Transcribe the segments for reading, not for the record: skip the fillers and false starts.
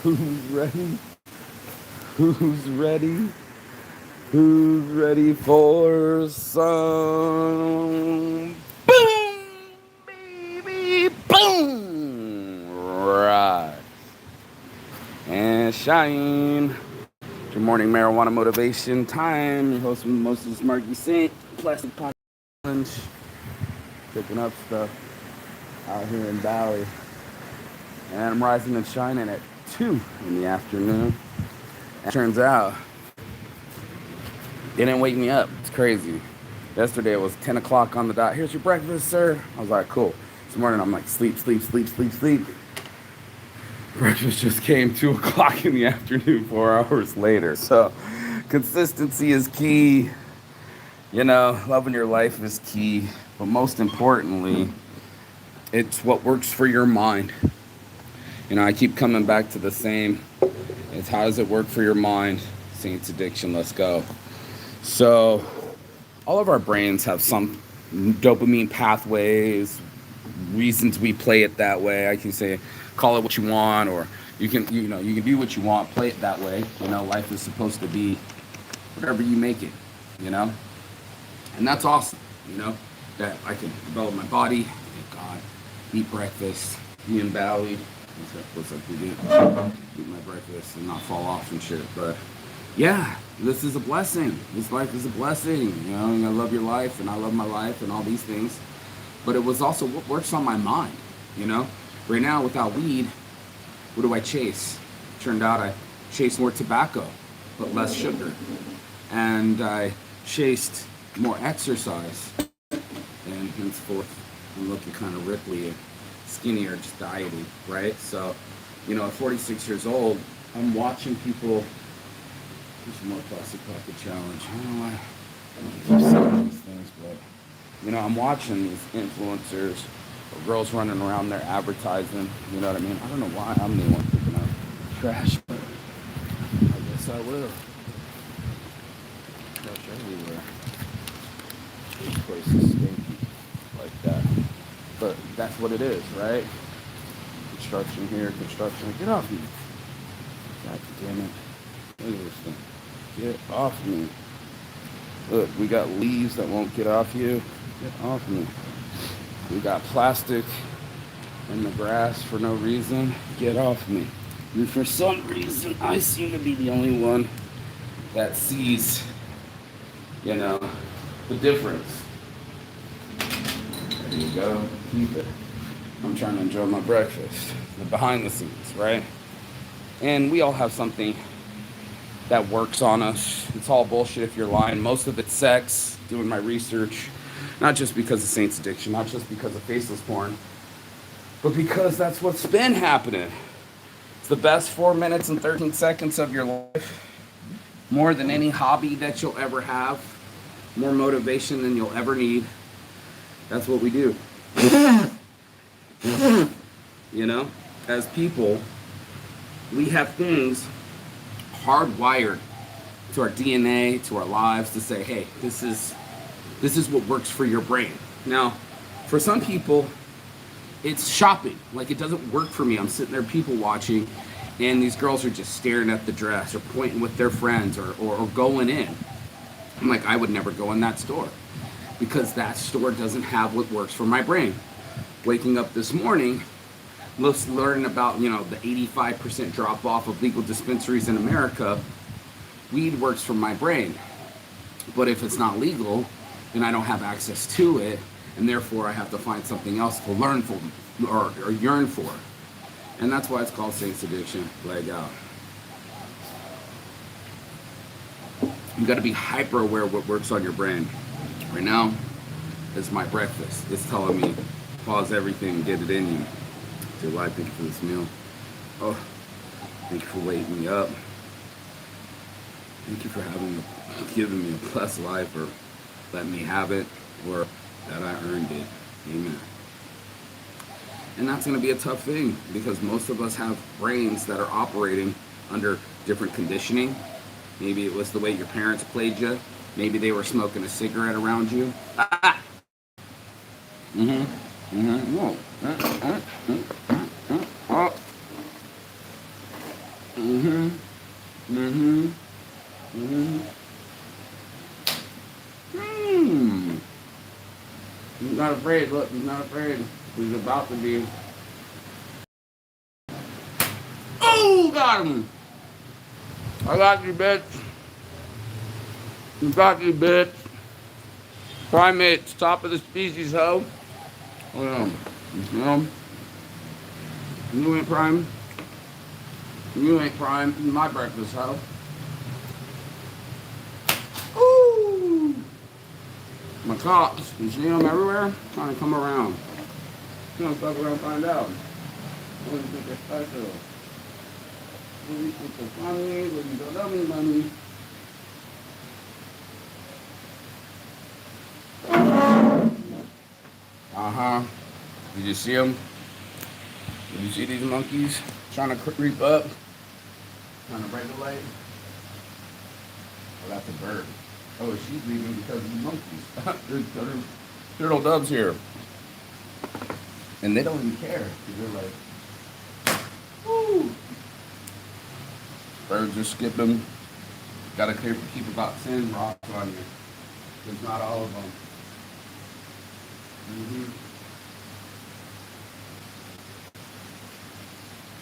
Who's ready? Who's ready? Who's ready for some boom, baby, boom, right, and shine. Good morning, marijuana motivation time. Your host, Moses Marky Saint, Plastic Pot Challenge, picking up stuff out here in Valley, and I'm rising and shining at 2 in the afternoon. And turns out, they didn't wake me up. It's crazy. Yesterday it was 10 o'clock on the dot. Here's your breakfast, sir. I was like, cool. This morning I'm like, sleep, sleep, sleep, sleep, sleep. Breakfast just came 2 o'clock in the afternoon, 4 hours later. So consistency is key. You know, loving your life is key. But most importantly, it's what works for your mind. You know, I keep coming back to the same. It's how does it work for your mind? Saints addiction, let's go. So all of our brains have some dopamine pathways, reasons we play it that way. I can say, call it what you want, or you can do what you want, play it that way. You know, life is supposed to be whatever you make it. You know, and that's awesome. You know, that I can develop my body. Thank God, eat breakfast, be in Bali. What's up, eat my breakfast and not fall off and shit. But yeah, this is a blessing. This life is a blessing. You know, and I love your life and I love my life and all these things. But it was also what works on my mind. You know, right now without weed, what do I chase? Turned out I chased more tobacco, but less sugar. And I chased more exercise. And henceforth, I'm looking kind of ripply and skinnier, just dieting, right? So, you know, at 46 years old, I'm watching people. There's some more plastic pocket challenge. I don't know why I don't keep saying these things, but you know, I'm watching these influencers or girls running around there advertising. You know what I mean? I don't know why I'm the one picking up trash, but I guess I will. Trash everywhere. This place is stinky like that. But that's what it is, right? Construction here, construction. Get off me. God damn it. Look at this thing. Get off me. Look, we got leaves that won't get off you. Get off me. We got plastic in the grass for no reason. Get off me. And for some reason, I seem to be the only one that sees, you know, the difference. There you go. Keep it. I'm trying to enjoy my breakfast. The behind the scenes, right? And we all have something that works on us. It's all bullshit if you're lying. Most of it's sex, doing my research. Not just because of Saints addiction, not just because of faceless porn, but because that's what's been happening. It's the best 4 minutes and 13 seconds of your life. More than any hobby that you'll ever have. More motivation than you'll ever need. That's what we do. You know, as people, we have things hardwired to our DNA, to our lives, to say, hey, this is what works for your brain. Now, for some people, it's shopping. Like, it doesn't work for me. I'm sitting there people watching, and these girls are just staring at the dress or pointing with their friends or going in. I'm like, I would never go in that store because that store doesn't have what works for my brain. Waking up this morning, learning about, you know, the 85% drop off of legal dispensaries in America. Weed works for my brain. But if it's not legal, then I don't have access to it, and therefore I have to find something else to learn for or yearn for. And that's why it's called Saints addiction. Leg out. You got to be hyper aware of what works on your brain. Right now, it's my breakfast. It's telling me, pause everything, get it in you. Dear life, thank you for this meal. Oh, thank you for waking me up. Thank you for giving me a blessed life, or letting me have it, or that I earned it. Amen. And that's going to be a tough thing because most of us have brains that are operating under different conditioning. Maybe it was the way your parents played you. Maybe they were smoking a cigarette around you. Whoa. Mm-hmm. Mm-hmm. Mm-hmm. Hmm. He's not afraid. Look, he's not afraid. He's about to be. Oh, got him. I got you, bitch. You got you, bitch. Primates, top of the species, ho. You know, you ain't prime. You ain't prime. You my breakfast, ho. Ooh. My cops, you see them everywhere? Trying to come around. You know, fuck around and find out. What do you think they're special? What do you think they're funny? What do you don't love me, money? Uh-huh. Did you see them? Did you see these monkeys trying to creep up? Trying to regulate? Oh, that's a bird. Oh, she's leaving because of the monkeys. There's turtle doves here. And they don't even care. They're like, woo! Birds are skipping. Gotta keep about 10 rocks on you. There's not all of them. Mm-hmm.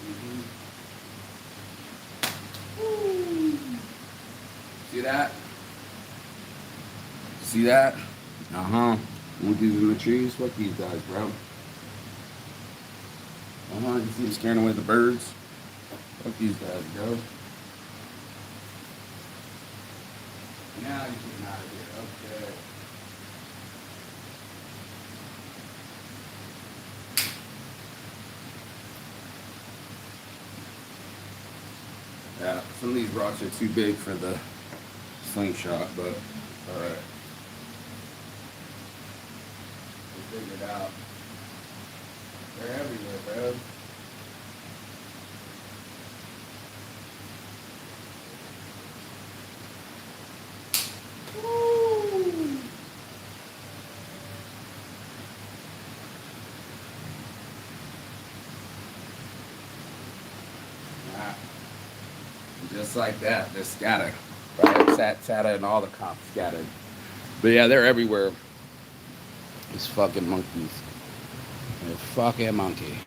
Mm-hmm. See that? See that? Uh-huh. Monkeys in the trees. Fuck these guys, bro. Uh-huh. You see them scaring away the birds? Fuck these guys, bro. Now you're getting out of here. Okay. Yeah, some of these rocks are too big for the slingshot, but alright. We'll figure it out. They're everywhere, bro. Woo! Nah. Just like that, they're scattered. Right? Sata and all the cops scattered. But yeah, they're everywhere. These fucking monkeys. They're fucking monkey.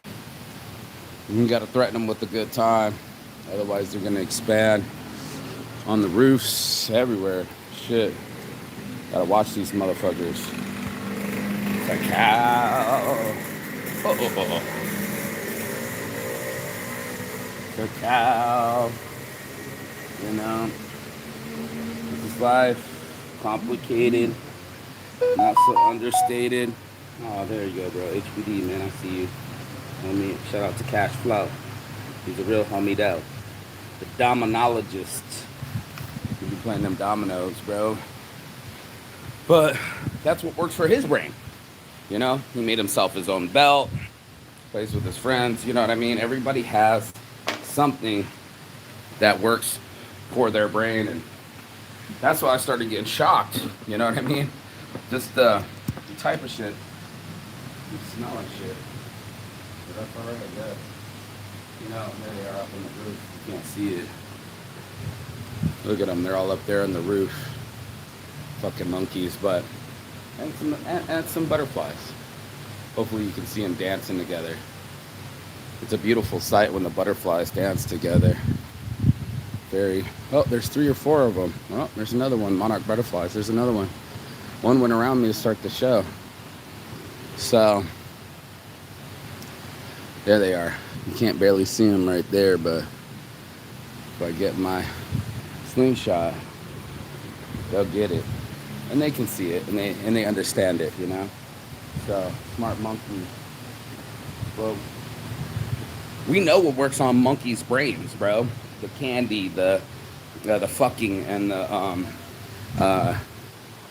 You gotta threaten them with a good time. Otherwise, they're gonna expand on the roofs, everywhere. Shit. Gotta watch these motherfuckers. It's a cow. Oh. It's a cow. You know, this is life. Complicated. Not so understated. Oh, there you go, bro. HBD, man. I see you. Homie, shout out to Cash Flow. He's a real homie, though. The dominologist. He be playing them dominoes, bro. But that's what works for his brain. You know, he made himself his own belt. Plays with his friends. You know what I mean? Everybody has something that works for their brain, and that's why I started getting shocked. You know what I mean? Just the type of shit. You smell like shit. But that's alright, I guess. You know, there they are up on the roof. You can't see it. Look at them. They're all up there on the roof. Fucking monkeys, but and some butterflies. Hopefully you can see them dancing together. It's a beautiful sight when the butterflies dance together. Oh, there's 3 or 4 of them. Oh, there's another one. Monarch butterflies. There's another one. One went around me to start the show. So, there they are. You can't barely see them right there, but if I get my slingshot, they'll get it. And they can see it, and they understand it, you know? So, smart monkey. Well, we know what works on monkeys' brains, bro. The candy, the fucking, and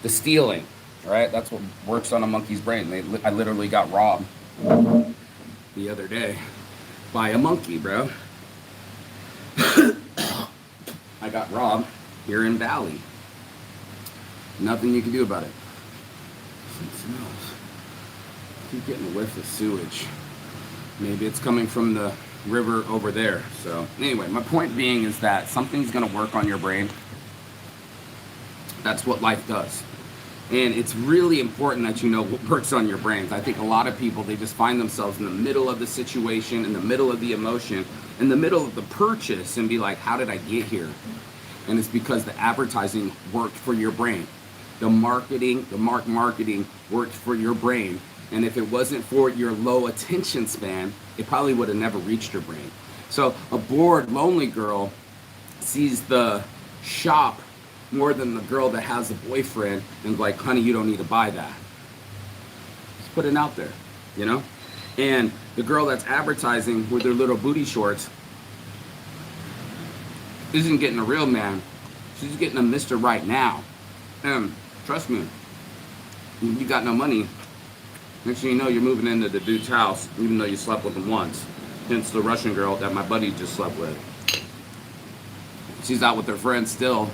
the stealing, right? That's what works on a monkey's brain. I literally got robbed the other day by a monkey, bro. I got robbed here in Valley. Nothing you can do about it. It smells. I keep getting a whiff of sewage. Maybe it's coming from the river over there. So anyway, my point being is that something's going to work on your brain. That's what life does. And it's really important that you know what works on your brains. I think a lot of people, they just find themselves in the middle of the situation, in the middle of the emotion, in the middle of the purchase, and be like, how did I get here? And it's because the advertising worked for your brain. The marketing, the marketing worked for your brain. And if it wasn't for your low attention span, it probably would have never reached your brain. So a bored, lonely girl sees the shop more than the girl that has a boyfriend and like, honey, you don't need to buy that. Just put it out there, you know? And the girl that's advertising with her little booty shorts isn't getting a real man. She's getting a Mr. Right Now. And trust me, you got no money. Next thing you know, you're moving into the dude's house, even though you slept with him once. Hence the Russian girl that my buddy just slept with. She's out with her friends still.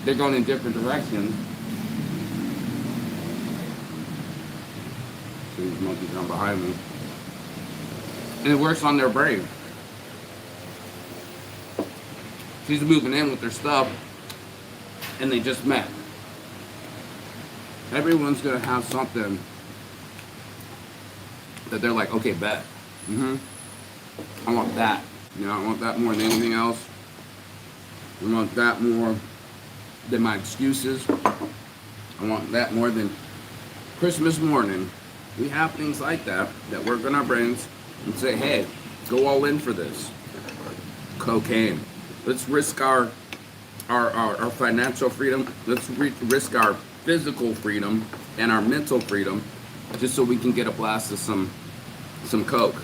They're going in different directions. See these monkeys down behind me. And it works on their brain. She's moving in with their stuff, and they just met. Everyone's gonna have something that they're like, okay, bet. I want that. You know, I want that more than anything else. I want that more than my excuses. I want that more than Christmas morning. We have things like that that work on our brains and say, hey, go all in for this. Cocaine. Let's risk our financial freedom. Let's risk our physical freedom and our mental freedom just so we can get a blast of some coke.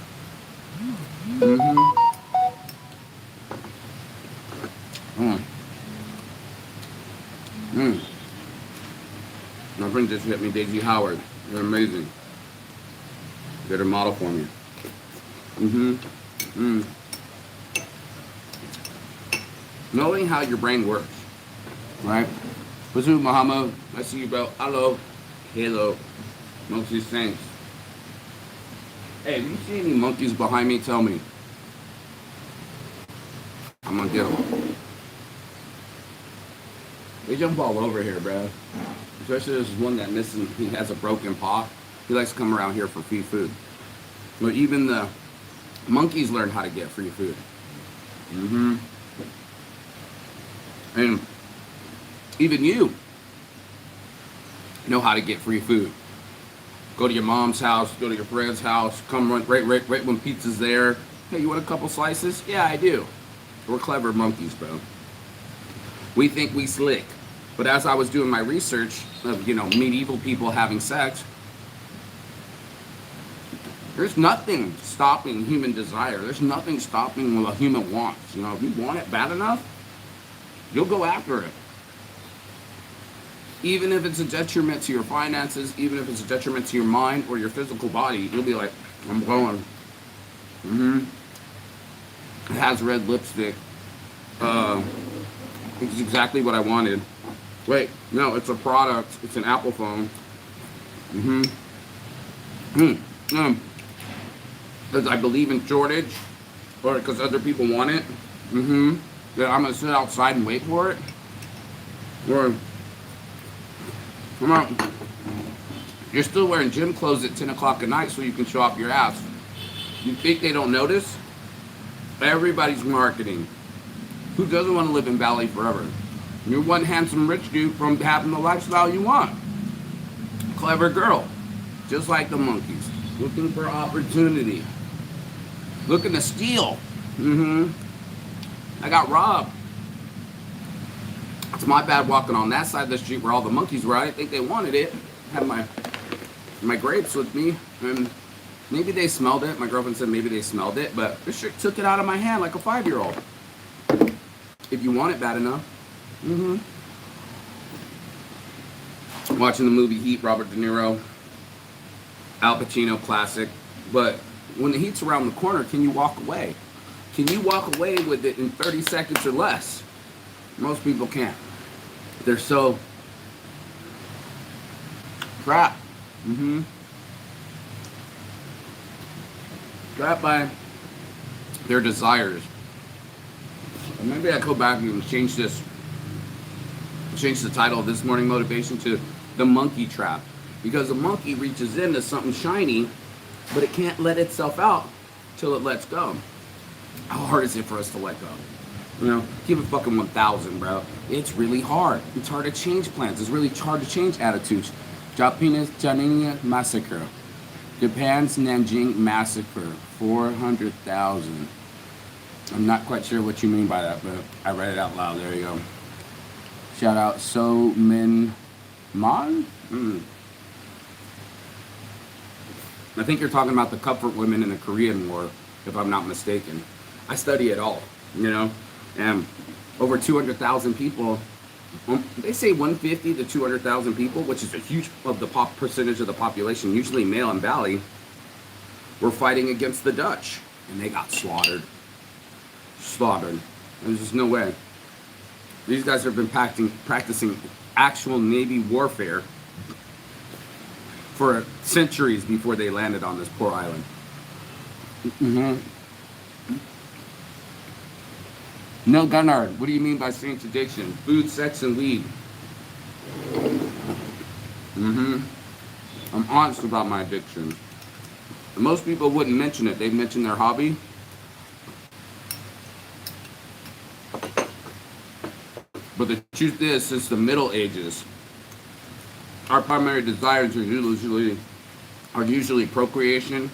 My friend just hit me, Daisy Howard. You're amazing. Get a model for me. Knowing how your brain works, right? Bazu Muhammad, I see you, bro. Hello. Hello. Monkeys, thanks. Hey, if you see any monkeys behind me, tell me. I'm gonna get them. They jump all over here, bro. Especially there's one that missing. He has a broken paw. He likes to come around here for free food. But even the monkeys learn how to get free food. And even you know how to get free food. Go to your mom's house, go to your friend's house, come right when pizza's there. Hey, you want a couple slices? Yeah, I do. We're clever monkeys, bro. We think we slick. But as I was doing my research of, medieval people having sex, there's nothing stopping human desire. There's nothing stopping what a human wants. If you want it bad enough, you'll go after it. Even if it's a detriment to your finances, even if it's a detriment to your mind or your physical body, you'll be like, I'm going. It has red lipstick. It's exactly what I wanted. Wait, no, it's a product. It's an Apple phone. Because I believe in shortage, or because other people want it. That I'm gonna sit outside and wait for it. Or come on, you're still wearing gym clothes at 10 o'clock at night so you can show off your ass. You think they don't notice? Everybody's marketing. Who doesn't want to live in Bali forever? You're one handsome rich dude from having the lifestyle you want. Clever girl, just like the monkeys, looking for opportunity, looking to steal. I got robbed. It's my bad walking on that side of the street where all the monkeys were. I didn't think they wanted it. I had my grapes with me, and maybe they smelled it. My girlfriend said maybe they smelled it, but this shit took it out of my hand like a 5-year-old. If you want it bad enough. Watching the movie Heat, Robert De Niro, Al Pacino, classic. But when the heat's around the corner, can you walk away? Can you walk away with it in 30 seconds or less? Most people can't. They're so crap. trapped by their desires. And maybe I go back and change the title of this morning motivation to the monkey trap, because the monkey reaches into something shiny, but it can't let itself out till it lets go. How hard is it for us to let go? You know, keep it fucking 1,000, bro. It's really hard. It's hard to change plans. It's really hard to change attitudes. Japanese Janinian massacre. Japan's Nanjing massacre. 400,000. I'm not quite sure what you mean by that, but I read it out loud. There you go. Shout out So Min Man. I think you're talking about the comfort women in the Korean War, if I'm not mistaken. I study it all, you know, and over 200,000 people. They say 150 to 200,000 people, which is a huge of the percentage of the population, usually male and Valley, were fighting against the Dutch, and they got slaughtered. There's just no way. These guys have been practicing actual Navy warfare for centuries before they landed on this poor island. No, Gunnar, what do you mean by saints addiction? Food, sex, and weed. I'm honest about my addiction. Most people wouldn't mention it. They'd mention their hobby. But the truth is, since the Middle Ages, our primary desires are usually procreation,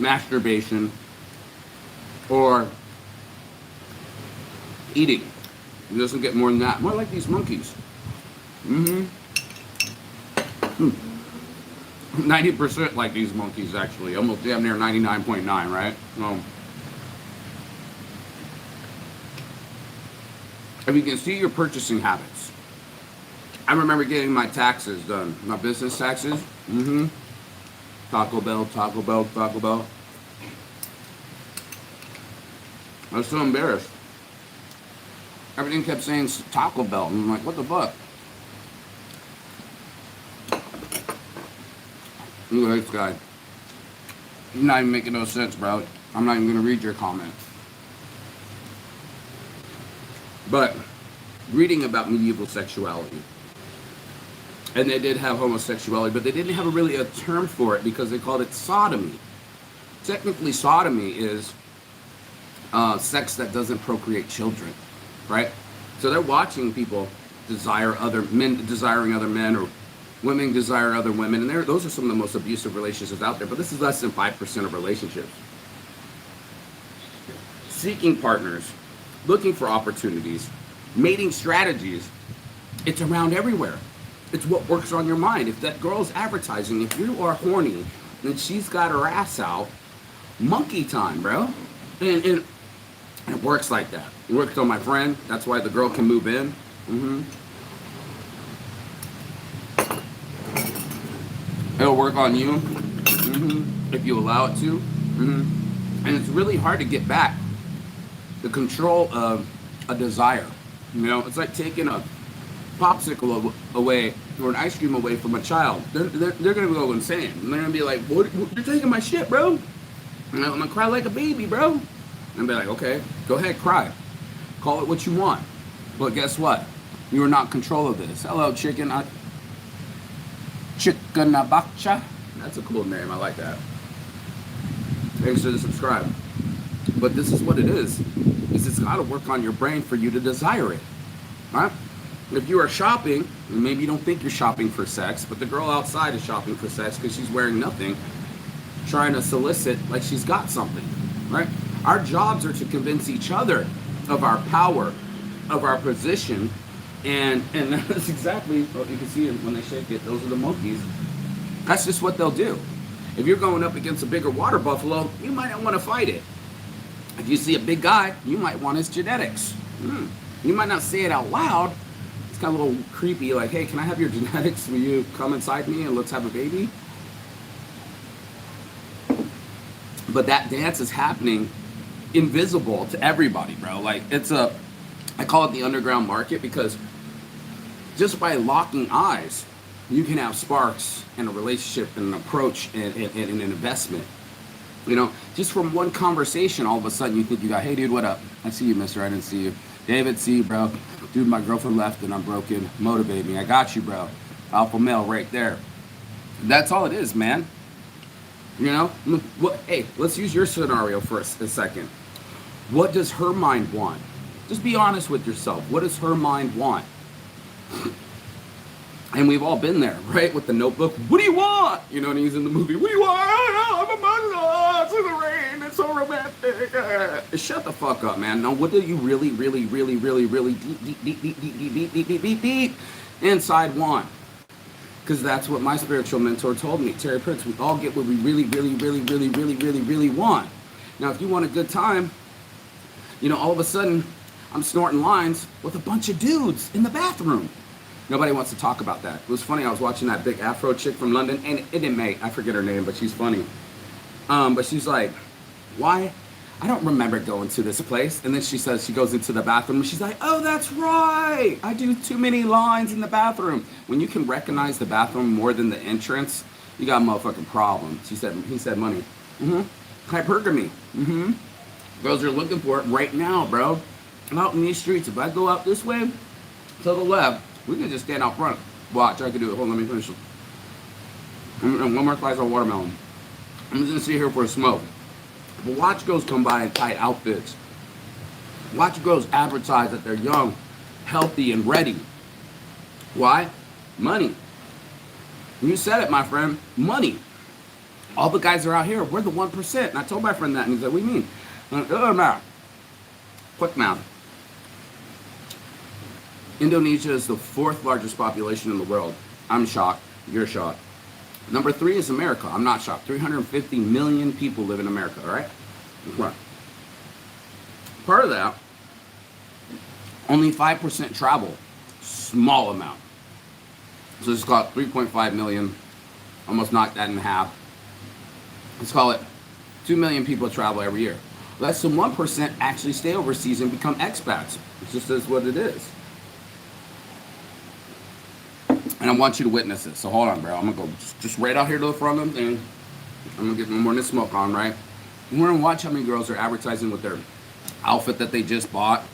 masturbation, or eating. It doesn't get more than that. More like these monkeys. 90% like these monkeys, actually. Almost damn near 99.9, right? If you can see your purchasing habits. I remember getting my taxes done. My business taxes. Taco Bell. I was so embarrassed. Everything kept saying Taco Bell. And I'm like, what the fuck? Look at this guy. He's not even making no sense, bro. I'm not even going to read your comment. But reading about medieval sexuality, and they did have homosexuality, but they didn't have really a term for it because they called it sodomy. Technically, sodomy is sex that doesn't procreate children, right? So they're watching people desire other men, desiring other men, or women desire other women, and those are some of the most abusive relationships out there. But this is less than 5% of relationships. Seeking partners, looking for opportunities, mating strategies, it's around everywhere. It's what works on your mind. If that girl's advertising, if you are horny and she's got her ass out, monkey time, bro. And it works like that. It worked on my friend. That's why the girl can move in. It'll work on you if you allow it to. And it's really hard to get back the control of a desire. You know, it's like taking a popsicle away or an ice cream away from a child. They're gonna go insane. And they're gonna be like, what, you're taking my shit, bro. And I'm gonna cry like a baby, bro. And I'll be like, okay, go ahead, cry. Call it what you want. But guess what? You are not in control of this. Hello, chicken. Chickenabacha. That's a cool name. I like that. Thanks for the subscribe. But this is what it is it's got to work on your brain for you to desire it, right? If you are shopping, maybe you don't think you're shopping for sex, but the girl outside is shopping for sex because she's wearing nothing, trying to solicit like she's got something, right? Our jobs are to convince each other of our power, of our position, and that's exactly what you can see when they shake it. Those are the monkeys. That's just what they'll do. If you're going up against a bigger water buffalo, you might not want to fight it. If you see a big guy, you might want his genetics. You might not say it out loud. It's kind of a little creepy, like, hey, can I have your genetics? Will you come inside me and let's have a baby? But that dance is happening invisible to everybody, bro. Like, I call it the underground market, because just by locking eyes, you can have sparks and a relationship and an approach and an investment You know, just from one conversation, all of a sudden you think you got, hey dude, what up? I see you, mister. I didn't see you. David, see you, bro. Dude, my girlfriend left and I'm broken. Motivate me. I got you, bro. Alpha male right there. That's all it is, man. You know? What? Hey, let's use your scenario for a second. What does her mind want? Just be honest with yourself. What does her mind want? And we've all been there, right? With the Notebook. What do you want? You know, and he's in the movie. What do you want? I don't know. I'm a mother. It's in the rain. It's so romantic. Shut the fuck up, man. Now, what do you really deep inside want? Because that's what my spiritual mentor told me. Terry Prince, we all get what we really want. Now, if you want a good time, you know, all of a sudden, I'm snorting lines with a bunch of dudes in the bathroom. Nobody wants to talk about that. It was funny, I was watching that big Afro chick from London, and it didn't make, I forget her name, but she's funny. But she's like, why? I don't remember going to this place. And then she says, she goes into the bathroom, and she's like, oh, that's right. I do too many lines in the bathroom. When you can recognize the bathroom more than the entrance, you got a motherfucking problem. He said money. Hypergamy. Girls are looking for it right now, bro. I'm out in these streets. If I go out this way, to the left, we can just stand out front. Watch, I can do it. Hold on, let me finish. And one more slice of watermelon. I'm just gonna sit here for a smoke. But watch girls come by in tight outfits. Watch girls advertise that they're young, healthy, and ready. Why? Money. You said it, my friend. Money. All the guys are out here. We're the 1%. And I told my friend that, and he said, what do you mean? Quick math. Indonesia is the 4th largest population in the world. I'm shocked. You're shocked. Number 3 is America. I'm not shocked. 350 million people live in America, all right? Right. Part of that, only 5% travel. Small amount. So let's call it 3.5 million. Almost knocked that in half. Let's call it 2 million people travel every year. Less than 1% actually stay overseas and become expats. It just is what it is. And I want you to witness it. So hold on, bro. I'm going to go just right out here to the front of them. And I'm going to get more than smoke on, right? And we're going to watch how many girls are advertising with their outfit that they just bought,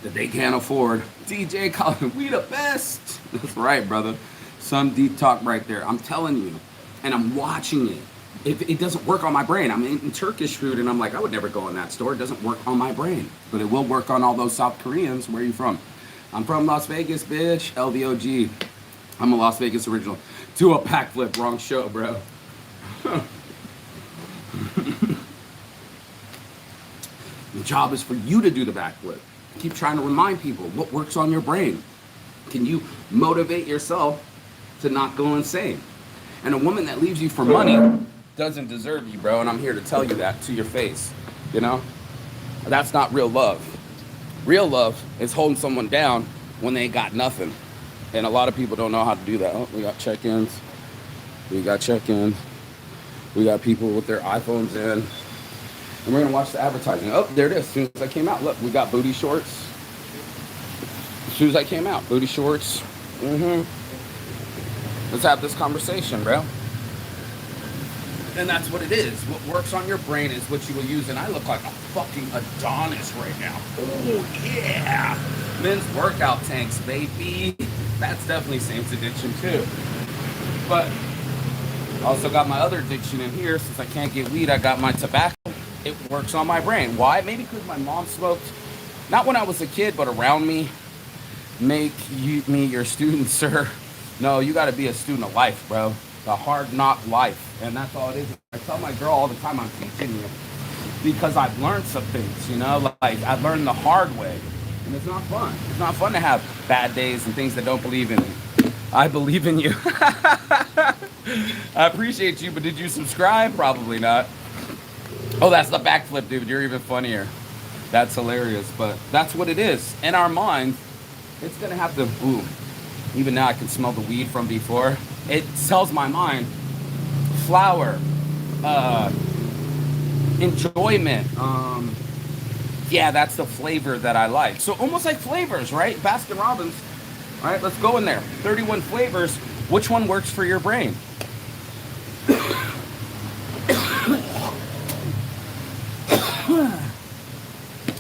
that they can't afford. DJ Colin, we the best. That's right, brother. Some deep talk right there. I'm telling you. And I'm watching it. It doesn't work on my brain. I'm eating Turkish food, and I'm like, I would never go in that store. It doesn't work on my brain. But it will work on all those South Koreans. Where are you from? I'm from Las Vegas, bitch. LVOG. I'm a Las Vegas original. Do a backflip. Wrong show, bro. The job is for you to do the backflip. Keep trying to remind people what works on your brain. Can you motivate yourself to not go insane? And a woman that leaves you for money doesn't deserve you, bro. And I'm here to tell you that to your face. You know? That's not real love. Real love is holding someone down when they ain't got nothing. And a lot of people don't know how to do that. Oh, we got check-ins. We got check-ins. We got people with their iPhones in. And we're going to watch the advertising. Oh, there it is. As soon as I came out. Look, we got booty shorts. As soon as I came out. Booty shorts. Let's have this conversation, bro. And that's what it is. What works on your brain is what you will use. And I look like a fucking Adonis right now. Oh, yeah. Men's workout tanks, baby. That's definitely Saint's addiction, too. But I also got my other addiction in here. Since I can't get weed, I got my tobacco. It works on my brain. Why? Maybe because my mom smoked. Not when I was a kid, but around me. Make me your student, sir. No, you got to be a student of life, bro. The hard knock life. And that's all it is. I tell my girl all the time, I'm teaching you. Because I've learned some things, you know? Like, I've learned the hard way. And it's not fun. It's not fun to have bad days and things that don't believe in me. I believe in you. I appreciate you, but did you subscribe? Probably not. Oh, that's the backflip, dude. You're even funnier. That's hilarious. But that's what it is. In our mind, it's going to have to, ooh. Even now I can smell the weed from before. It tells my mind flower, enjoyment. Yeah, that's the flavor that I like. So almost like flavors, right? Baskin Robbins. All right, let's go in there. 31 flavors. Which one works for your brain?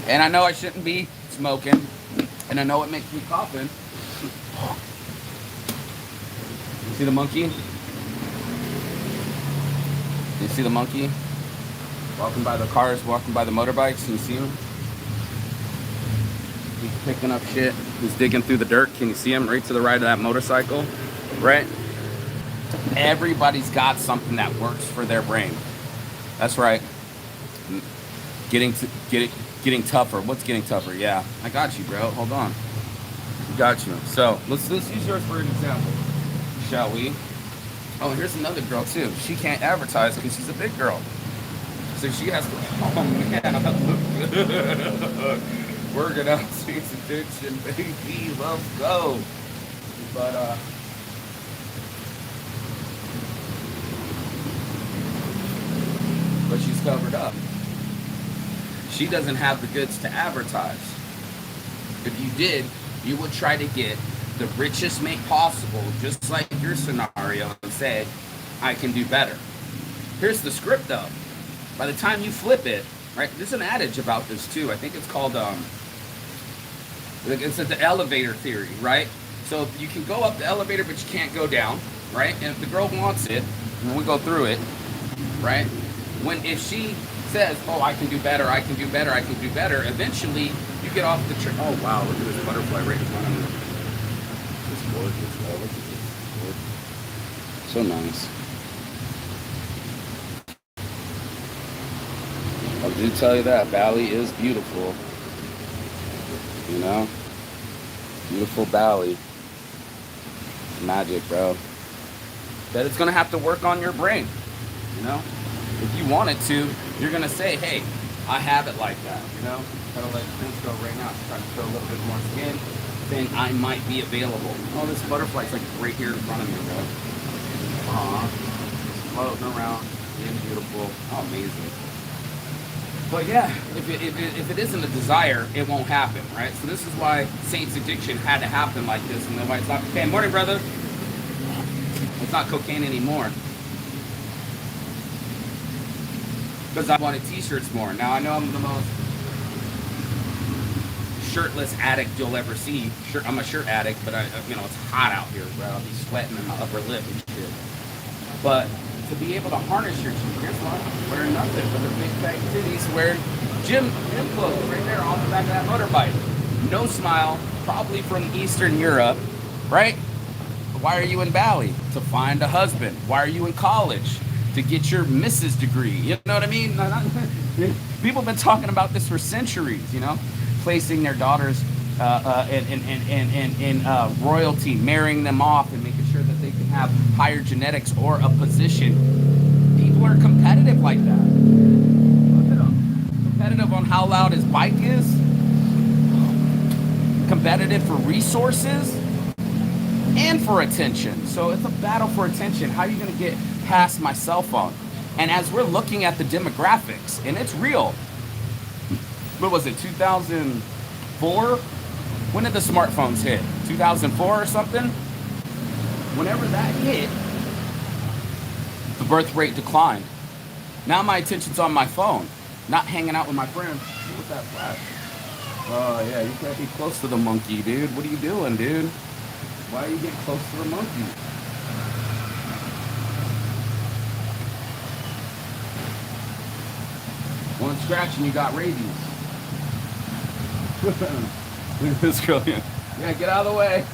And I know I shouldn't be smoking, and I know it makes me coughing. You see the monkey? You see the monkey? Walking by the cars, walking by the motorbikes, and you see him? He's picking up shit. He's digging through the dirt. Can you see him right to the right of that motorcycle? Right? Everybody's got something that works for their brain. That's right. Getting tougher. What's getting tougher? Yeah, I got you, bro. Hold on. Got you. So let's use yours for an example, shall we? Oh, here's another girl too. She can't advertise because she's a big girl. So she has to. Oh man, I look good. Working out, Saints Addiction, baby. Let's go. But she's covered up. She doesn't have the goods to advertise. If you did, you would try to get the richest make possible, just like your scenario, and say, I can do better. Here's the script though. By the time you flip it, right, there's an adage about this too. I think it's called, it's the elevator theory, right? So you can go up the elevator, but you can't go down, right? And if the girl wants it, when we go through it, right? If she says, oh, I can do better, I can do better, I can do better, eventually you get off the trip. Oh, wow, look at this butterfly right in front of me. It's gorgeous, bro. Look at this. So nice. I do tell you that Bali is beautiful. You know? Beautiful Bali. Magic, bro. But it's gonna have to work on your brain. You know? If you want it to, you're gonna say, hey, I have it like that, you know? Kind of like Prince go right now, trying to show a little bit more skin, then I might be available. Oh, this butterfly's like right here in front of me, bro. Floating around, being beautiful. Oh, amazing. But yeah, if it isn't a desire, it won't happen, right? So this is why Saints Addiction had to happen like this, and nobody's like, okay, morning, brother. It's not cocaine anymore. Because I wanted t-shirts more. Now I know I'm the most shirtless addict you'll ever see. I'm a shirt addict, but it's hot out here, bro. I'll be sweating in my upper lip and shit. But to be able to harness your chi, here's one wearing nothing but the big fat titties, wearing gym clothes right there on the back of that motorbike. No smile, probably from Eastern Europe, right? Why are you in Bali? To find a husband. Why are you in college? To get your Mrs. degree. You know what I mean? People have been talking about this for centuries, you know? Placing their daughters in royalty, marrying them off and making sure that they can have higher genetics or a position. People are competitive like that. Look at them. Competitive on how loud his bike is. Competitive for resources and for attention. So it's a battle for attention. How are you going to get past my cell phone? And as we're looking at the demographics, and it's real. What was it, 2004? When did the smartphones hit? 2004 or something? Whenever that hit, the birth rate declined. Now my attention's on my phone, not hanging out with my friends. See what's that flash? Oh yeah, you can't be close to the monkey, dude. What are you doing, dude? Why are you getting close to the monkey? One scratch and you got rabies. Look at this girl here. Yeah, get out of the way.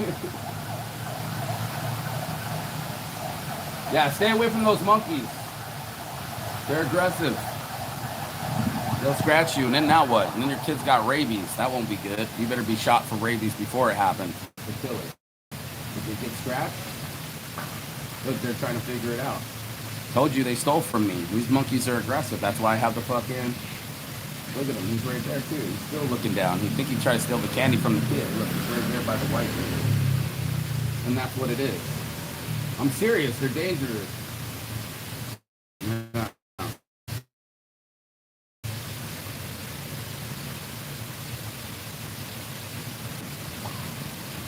Yeah, stay away from those monkeys. They're aggressive. They'll scratch you, and then now what? And then your kid's got rabies. That won't be good. You better be shot for rabies before it happens. To kill it. If they get scratched, look, they're trying to figure it out. Told you they stole from me. These monkeys are aggressive. That's why I have the fucking... Look at him. He's right there, too. He's still looking down. He think he tried to steal the candy from the kid. Look, he's right there by the white thing. And that's what it is. I'm serious. They're dangerous. Yeah.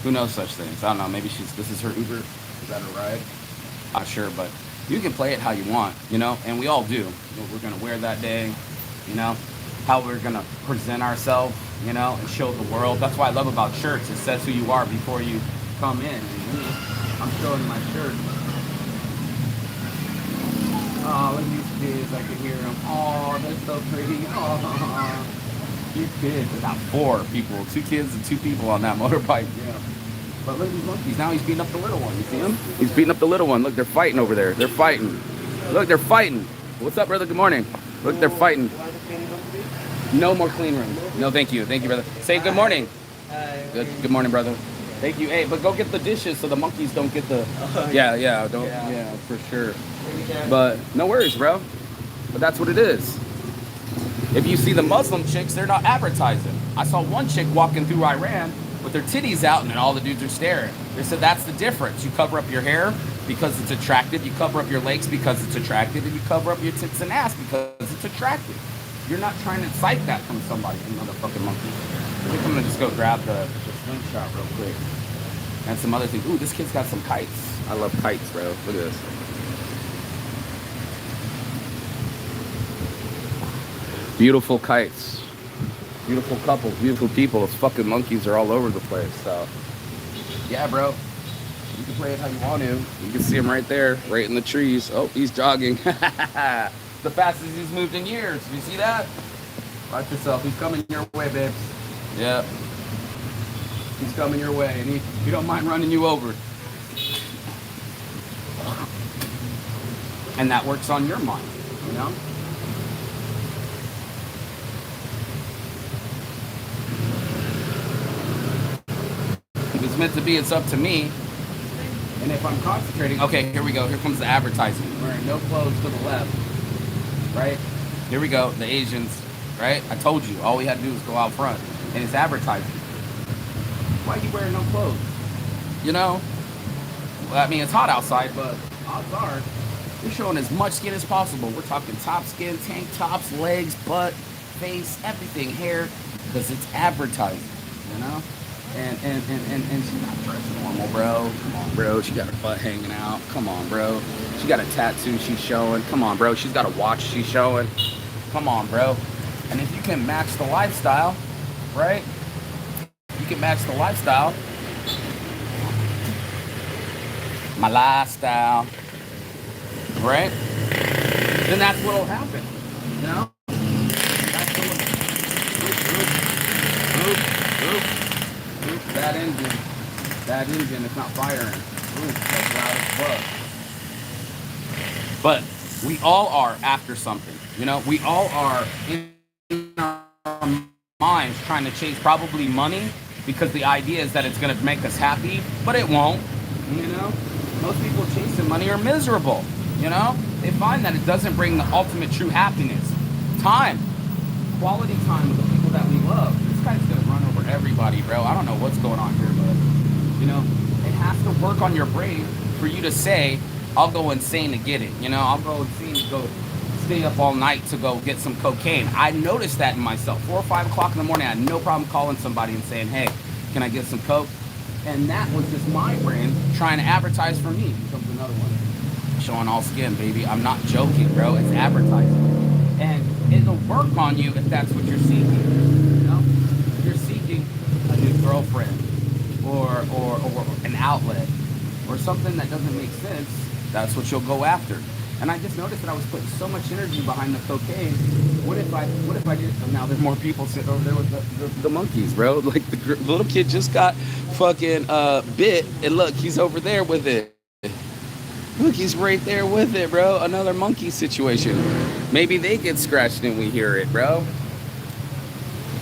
Who knows such things? I don't know. Maybe this is her Uber. Is that a ride? Not sure, but you can play it how you want, you know? And we all do. What we're going to wear that day, you know? how we're gonna present ourselves, you know, and show the world. That's what I love about shirts. It says who you are before you come in. And I'm showing my shirt. Oh, look at these kids. I can hear them. Oh, they're so pretty. Oh, these kids. About 4 people, 2 kids and 2 people on that motorbike. Yeah. But look at these monkeys. Now he's beating up the little one. You see him? He's beating up the little one. Look, they're fighting over there. They're fighting. Look, they're fighting. What's up, brother? Good morning. Look, they're fighting. No more clean rooms. No, thank you. Thank you, brother. Say good morning. Good morning, brother. Thank you. Hey, but go get the dishes so the monkeys don't get the... Yeah, for sure. But no worries, bro. But that's what it is. If you see the Muslim chicks, they're not advertising. I saw one chick walking through Iran with their titties out and then all the dudes are staring. They said that's the difference. You cover up your hair because it's attractive. You cover up your legs because it's attractive. And you cover up your tits and ass because it's attractive. You're not trying to incite that from somebody, you motherfucking monkey. I think I'm gonna just go grab the slingshot real quick. And some other things. Ooh, this kid's got some kites. I love kites, bro. Look at this. Beautiful kites. Beautiful couples, beautiful people. Those fucking monkeys are all over the place, so. Yeah, bro. You can play it how you want to. You can see him right there, right in the trees. Oh, he's jogging. The fastest he's moved in years. You see that? Watch yourself. He's coming your way, babes. Yeah. He's coming your way, and he don't mind running you over. And that works on your mind, you know? If it's meant to be, it's up to me. And if I'm concentrating, okay, here we go. Here comes the advertising. Wearing no clothes to the left. Right? Here we go, the Asians, right? I told you, all we had to do was go out front. And it's advertising. Why are you wearing no clothes? You know? Well, I mean, it's hot outside, but odds are, you're showing as much skin as possible. We're talking top skin, tank tops, legs, butt, face, everything, hair, because it's advertising, you know? And she's not dressed normal, bro. Come on, bro. She got her butt hanging out. Come on, bro. She got a tattoo she's showing. Come on, bro. She's got a watch she's showing. Come on, bro. And if you can match the lifestyle, right? You can match the lifestyle. My lifestyle. Right? Then that's what'll happen. You know? That's the That engine is not firing. Ooh, that's loud as fuck. But we all are after something, you know? We all are in our minds trying to chase probably money because the idea is that it's going to make us happy, but it won't, you know? Most people chasing money are miserable, you know? They find that it doesn't bring the ultimate true happiness. Time. Quality time with the people that we love. This guy's going to run over everybody, bro. I don't know what's going on here, but, you know, it has to work on your brain for you to say, I'll go insane to get it. You know, I'll go insane to go stay up all night to go get some cocaine. I noticed that in myself. 4 or 5 o'clock in the morning, I had no problem calling somebody and saying, hey, can I get some coke? And that was just my brain trying to advertise for me. Here comes another one. Showing all skin, baby. I'm not joking, bro. It's advertising. And it'll work on you if that's what you're seeking. You know? If you're seeking a new girlfriend or an outlet or something that doesn't make sense, that's what you'll go after. And I just noticed that I was putting so much energy behind the cocaine. What if I did? Now there's more people sitting over there with the monkeys, bro. Like the little kid just got fucking bit, and look, he's over there with it. Look, he's right there with it, bro. Another monkey situation. Maybe they get scratched and we hear it, bro.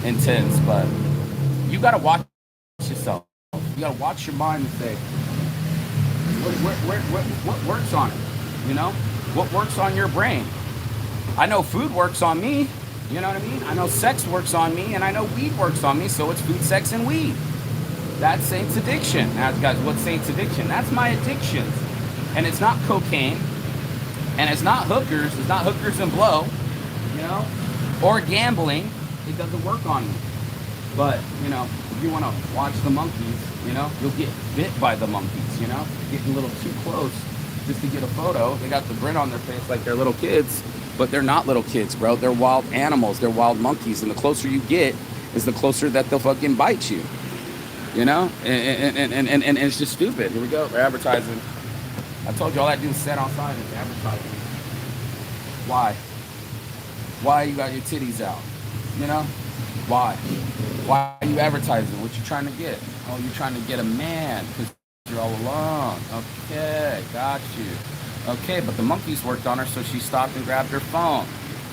Intense, but you gotta watch yourself. You gotta watch your mind and say, what works on it? You know? What works on your brain? I know food works on me. You know what I mean? I know sex works on me, and I know weed works on me, so it's food, sex, and weed. That's Saint's addiction. Now, guys, what's Saint's addiction? That's my addictions. And it's not cocaine, and it's not hookers. It's not hookers and blow, you know, or gambling. It doesn't work on me. But, you know, if you want to watch the monkeys, you know, you'll get bit by the monkeys, you know, getting a little too close just to get a photo. They got the grin on their face like they're little kids. But they're not little kids, bro. They're wild animals. They're wild monkeys. And the closer you get is the closer that they'll fucking bite you. You know? And it's just stupid. Here we go. They're advertising. I told you all that dude sat outside and advertising. Why? Why you got your titties out? You know? Why? Why are you advertising? What you trying to get? Oh, you're trying to get a man because you're all alone. Okay, got you. Okay, but the monkeys worked on her, so she stopped and grabbed her phone.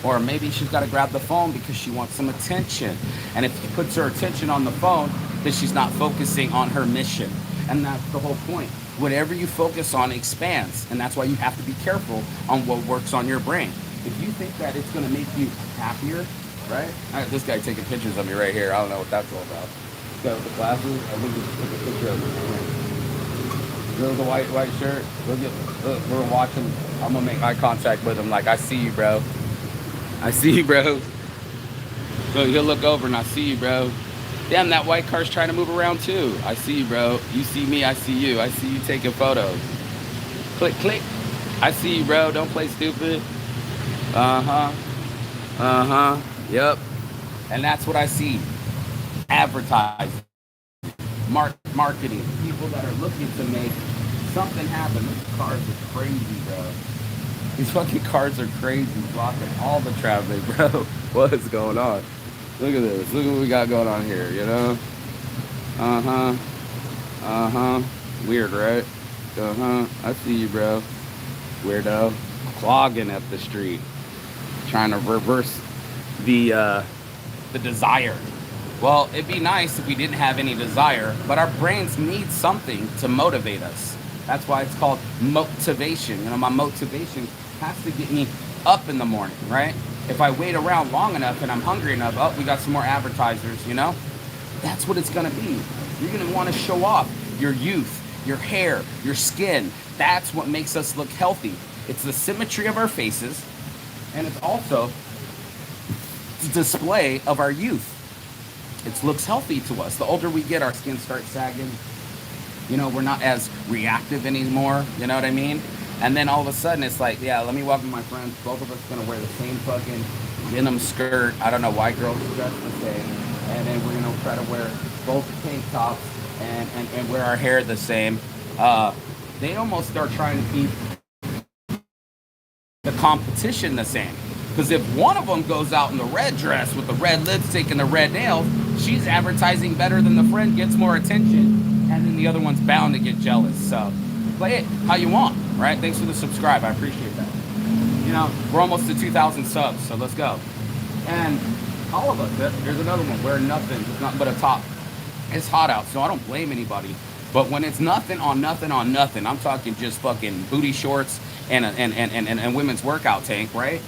Or maybe she's got to grab the phone because she wants some attention. And if she puts her attention on the phone, then she's not focusing on her mission. And that's the whole point. Whatever you focus on expands. And that's why you have to be careful on what works on your brain. If you think that it's going to make you happier, right? I got this guy taking pictures of me right here. I don't know what that's all about. This guy with the glasses, I think he just took a picture of me. There's a white shirt. Look, we're watching. I'm gonna make eye contact with him. Like, I see you, bro. I see you, bro. Look, he'll look over and I see you, bro. Damn, that white car's trying to move around too. I see you, bro. You see me, I see you. I see you taking photos. Click, click. I see you, bro. Don't play stupid. Yep. And that's what I see. Advertising. Marketing. People that are looking to make something happen. These cars are crazy, bro. These fucking cars are crazy, blocking all the traffic, bro. What is going on? Look at this. Look at what we got going on here, you know? Weird, right? I see you, bro. Weirdo. Clogging at the street. Trying to reverse the desire. Well, it'd be nice if we didn't have any desire, but our brains need something to motivate us. That's why it's called motivation. You know, my motivation has to get me up in the morning, right? If I wait around long enough and I'm hungry enough, oh, we got some more advertisers, you know? That's what it's gonna be. You're gonna wanna show off your youth, your hair, your skin. That's what makes us look healthy. It's the symmetry of our faces, and it's also the display of our youth. It looks healthy to us. The older we get, our skin starts sagging. You know, we're not as reactive anymore. You know what I mean? And then all of a sudden, it's like, yeah, let me walk with my friends. Both of us are gonna wear the same fucking denim skirt. I don't know why girls dress the same. And then we're gonna try to wear both tank tops and wear our hair the same. They almost are trying to keep the competition the same. Because if one of them goes out in the red dress with the red lipstick and the red nails, she's advertising better than the friend, gets more attention, and then the other one's bound to get jealous. So play it how you want, right? Thanks for the subscribe. I appreciate that. You know, we're almost to 2,000 subs, so let's go. And all of us, there's another one, wear nothing, nothing but a top. It's hot out, so I don't blame anybody. But when it's nothing on nothing on nothing, I'm talking just fucking booty shorts and women's workout tank, right?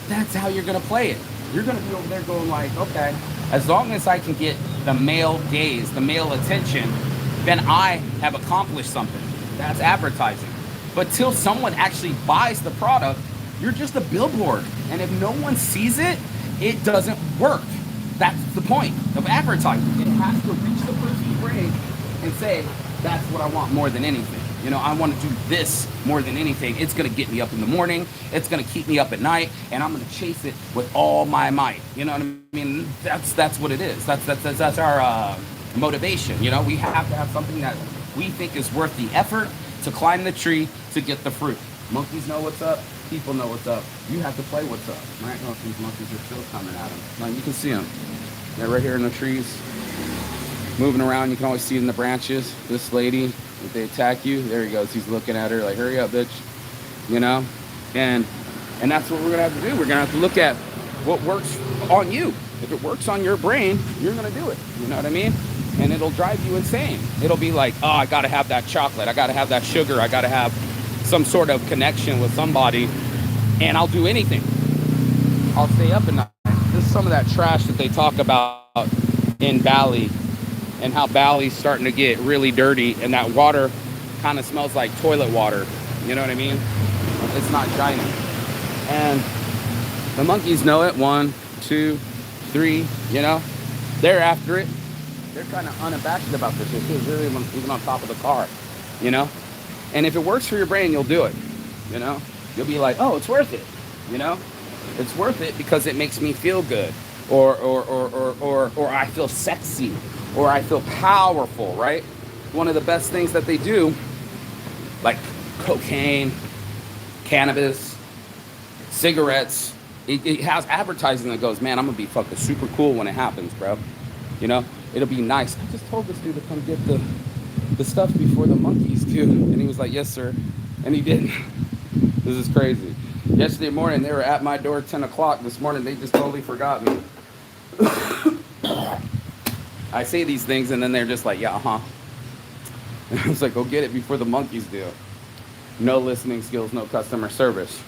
That's how you're gonna play it. You're gonna be over there going like, okay, as long as I can get the male gaze, the male attention, then I have accomplished something. That's advertising. But till someone actually buys the product, you're just a billboard. And if no one sees it, it doesn't work. That's the point of advertising. It has to reach the person's brain and say, that's what I want more than anything. You know, I want to do this more than anything. It's going to get me up in the morning. It's going to keep me up at night. And I'm going to chase it with all my might. You know what I mean? That's what it is. That's our motivation. You know, we have to have something that we think is worth the effort to climb the tree to get the fruit. Monkeys know what's up. People know what's up. You have to play what's up, right? Oh, these monkeys are still coming at them. Like, you can see them. They're right here in the trees, moving around. You can always see in the branches. This lady, if they attack you, there he goes. He's looking at her like, hurry up, bitch. You know? And that's what we're going to have to do. We're going to have to look at what works on you. If it works on your brain, you're going to do it. You know what I mean? And it'll drive you insane. It'll be like, oh, I got to have that chocolate. I got to have that sugar. I got to have some sort of connection with somebody. And I'll do anything. I'll stay up at night. This is some of that trash that they talk about in Bali, and how Bali's starting to get really dirty, and that water kind of smells like toilet water. You know what I mean? It's not shiny. And the monkeys know it. 1, 2, 3, you know? They're after it. They're kind of unabashed about this. They're even on top of the car, you know? And if it works for your brain, you'll do it, you know? You'll be like, oh, it's worth it, you know? It's worth it because it makes me feel good, or I feel sexy, or I feel powerful, right? One of the best things that they do, like cocaine, cannabis, cigarettes, it has advertising that goes, man, I'm gonna be fucking super cool when it happens, bro. You know, it'll be nice. I just told this dude to come get the stuff before the monkeys do, and he was like, yes, sir, and he didn't. This is crazy. Yesterday morning, they were at my door at 10 o'clock. This morning, they just totally forgot me. I say these things, and then they're just like, yeah, uh-huh. And I was like, go get it before the monkeys do. No listening skills, no customer service.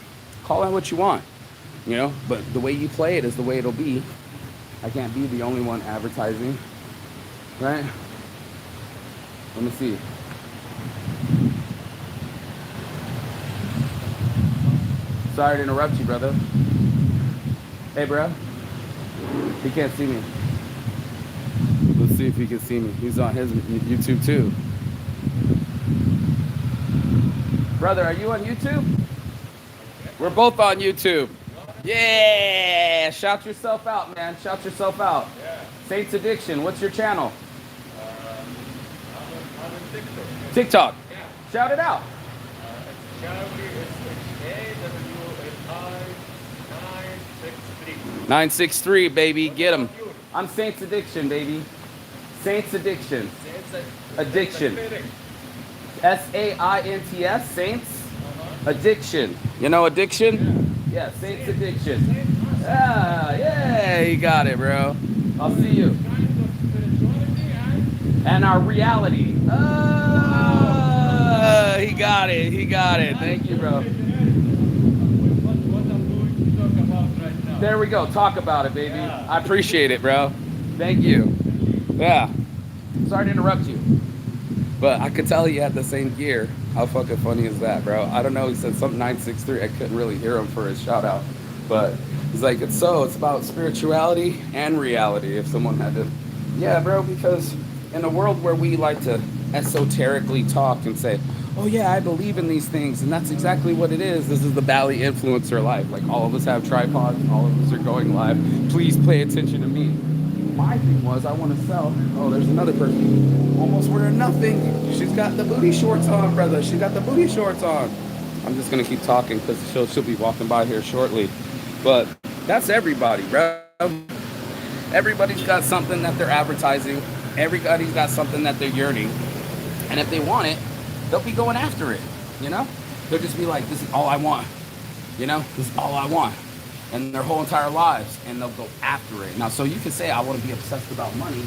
Call it what you want, you know? But the way you play it is the way it'll be. I can't be the only one advertising, right? Let me see. Sorry to interrupt you, brother. Hey, bro. He can't see me. Let's see if he can see me. He's on his YouTube too. Brother, are you on YouTube? We're both on YouTube. Yeah! Shout yourself out, man. Shout yourself out. Yeah. Saints Addiction. What's your channel? I'm on TikTok. TikTok. Yeah. Shout it out. It's AWI963. 963, baby. Get him. I'm Saints Addiction, baby. Saints Addiction. Addiction. SAINTS, Saints Addiction. You know addiction? Yeah, Saints Addiction. Yeah, you got it, bro. I'll see you. And our reality. He got it. He got it. Thank you, bro. There we go. Talk about it, baby. I appreciate it, bro. Thank you. Yeah. Sorry to interrupt you. But I could tell he had the same gear. How fucking funny is that, bro? I don't know. He said something 963. I couldn't really hear him for his shout out. But he's like, it's about spirituality and reality. If someone had to. Yeah, bro, because in a world where we like to esoterically talk and say, oh yeah, I believe in these things, and that's exactly what it is. This is the Bali influencer life. Like, all of us have tripods, all of us are going live. Please pay attention to me. My thing was, I want to sell. Oh, there's another person. Almost wearing nothing. She's got the booty shorts on, brother. She got the booty shorts on. I'm just gonna keep talking because she'll be walking by here shortly. But that's everybody, bro. Everybody's got something that they're advertising. Everybody's got something that they're yearning. And if they want it, they'll be going after it, you know? They'll just be like, this is all I want, you know? This is all I want. And their whole entire lives, and they'll go after it. Now, so you can say, I want to be obsessed about money,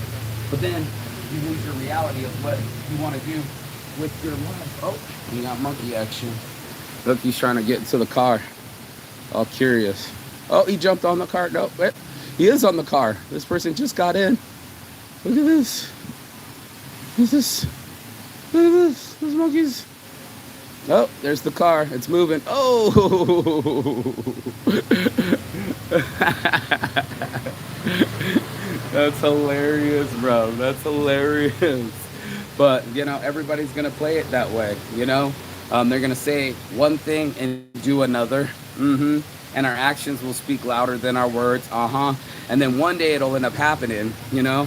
but then you lose your reality of what you want to do with your life. Oh, you got monkey action. Look, he's trying to get into the car. All curious. Oh, he jumped on the car. No, wait. He is on the car. This person just got in. Look at this. Look at this. Look at this. Those monkeys. Oh, there's the car. It's moving. Oh! That's hilarious, bro. That's hilarious. But, you know, everybody's going to play it that way, you know? They're going to say one thing and do another. And our actions will speak louder than our words. And then one day it'll end up happening, you know?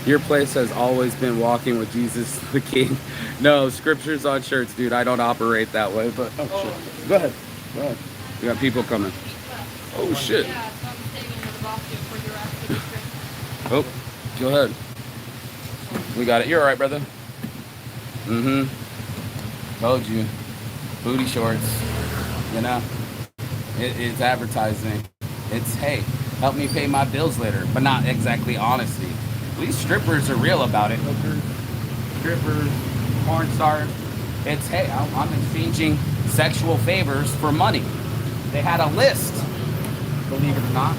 Your place has always been walking with Jesus the King. No, scriptures on shirts, dude. I don't operate that way, but shit. Go ahead. Go ahead. We got people coming. Oh shit. Oh, go ahead. We got it. You're all right, brother. Told you. Booty shorts. You know, it's advertising. It's, hey, help me pay my bills later, but not exactly honesty. These strippers are real about it. Hookers, strippers, porn stars. It's, hey, I'm exchanging sexual favors for money. They had a list, believe it or not.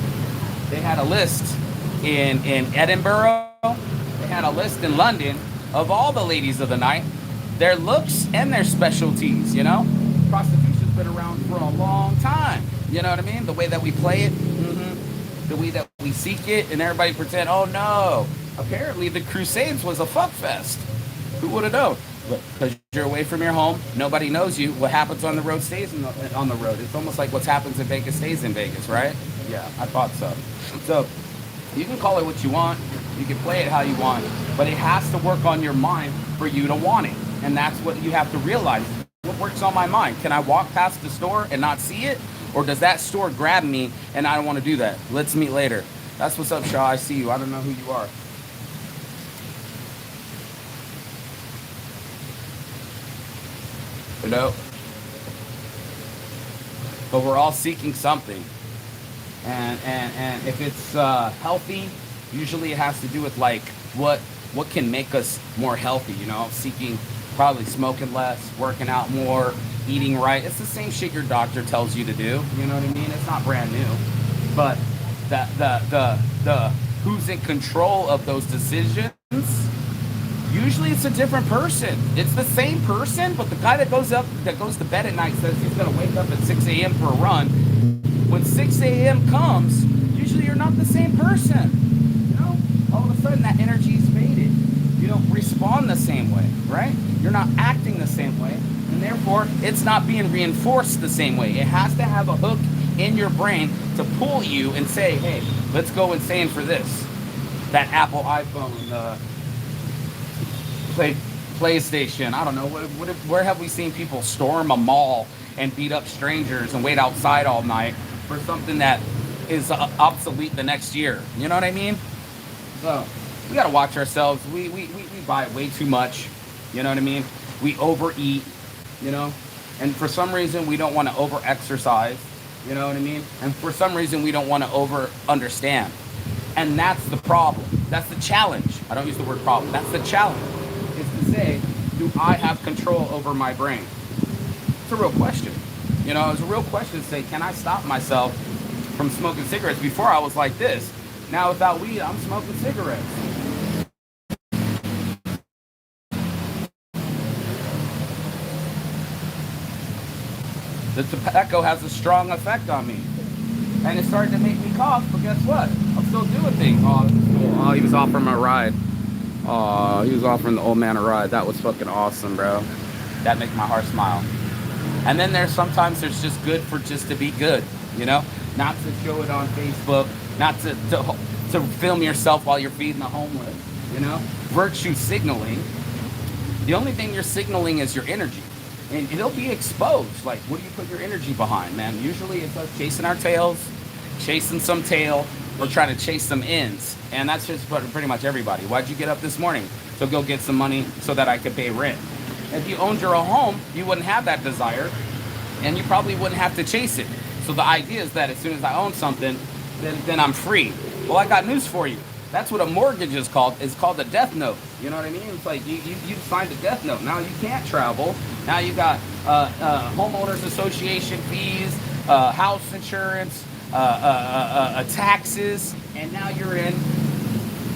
They had a list in Edinburgh. They had a list in London of all the ladies of the night, their looks and their specialties, you know? Prostitution's been around for a long time. You know what I mean? The way that we play it, the way that we seek it, and everybody pretend, oh no. Apparently the Crusades was a fuck fest. Who would have known? Because you're away from your home, nobody knows you. What happens on the road stays on the road. It's almost like what happens in Vegas stays in Vegas, right? Yeah, I thought so. So you can call it what you want. You can play it how you want. But it has to work on your mind for you to want it. And that's what you have to realize. What works on my mind? Can I walk past the store and not see it? Or does that store grab me and I don't want to do that? Let's meet later. That's what's up, Shaw. I see you. I don't know who you are. Hello? But we're all seeking something. And if it's healthy, usually it has to do with like what can make us more healthy, you know, seeking probably smoking less, working out more, eating right. It's the same shit your doctor tells you to do. You know what I mean? It's not brand new. But the who's in control of those decisions, usually it's a different person. It's the same person, but the guy that goes to bed at night says he's gonna wake up at 6 a.m. for a run. When 6 a.m. comes, usually you're not the same person. You know? All of a sudden that energy's faded. You don't respond the same way, right? You're not acting the same way, and therefore it's not being reinforced the same way. It has to have a hook in your brain to pull you and say, hey, let's go insane for this. That Apple iPhone, PlayStation, I don't know, where have we seen people storm a mall and beat up strangers and wait outside all night for something that is obsolete the next year? You know what I mean? So we got to watch ourselves. We buy way too much. You know what I mean? We overeat, you know? And for some reason, we don't want to over-exercise. You know what I mean? And for some reason, we don't want to over-understand. And that's the problem. That's the challenge. I don't use the word problem. That's the challenge. Is to say, do I have control over my brain? It's a real question. You know, it's a real question to say, can I stop myself from smoking cigarettes? Before I was like this. Now without weed, I'm smoking cigarettes. The tobacco has a strong effect on me. And it started to make me cough, but guess what? I'm still doing things. Oh, this is cool. Oh, he was offering a ride. Oh, he was offering the old man a ride. That was fucking awesome, bro. That makes my heart smile. And then sometimes there's just good for just to be good, you know? Not to show it on Facebook, not to film yourself while you're feeding the homeless, you know? Virtue signaling. The only thing you're signaling is your energy. And it'll be exposed. Like, what do you put your energy behind, man? Usually it's us chasing our tails, chasing some tail, or trying to chase some ends. And that's just pretty much everybody. Why'd you get up this morning? To go get some money so that I could pay rent. If you owned your own home, you wouldn't have that desire, and you probably wouldn't have to chase it. So the idea is that as soon as I own something, then I'm free. Well, I got news for you. That's what a mortgage is called. It's called a death note. You know what I mean? It's like you signed a death note. Now you can't travel. Now you got homeowners association fees, house insurance, taxes, and now you're in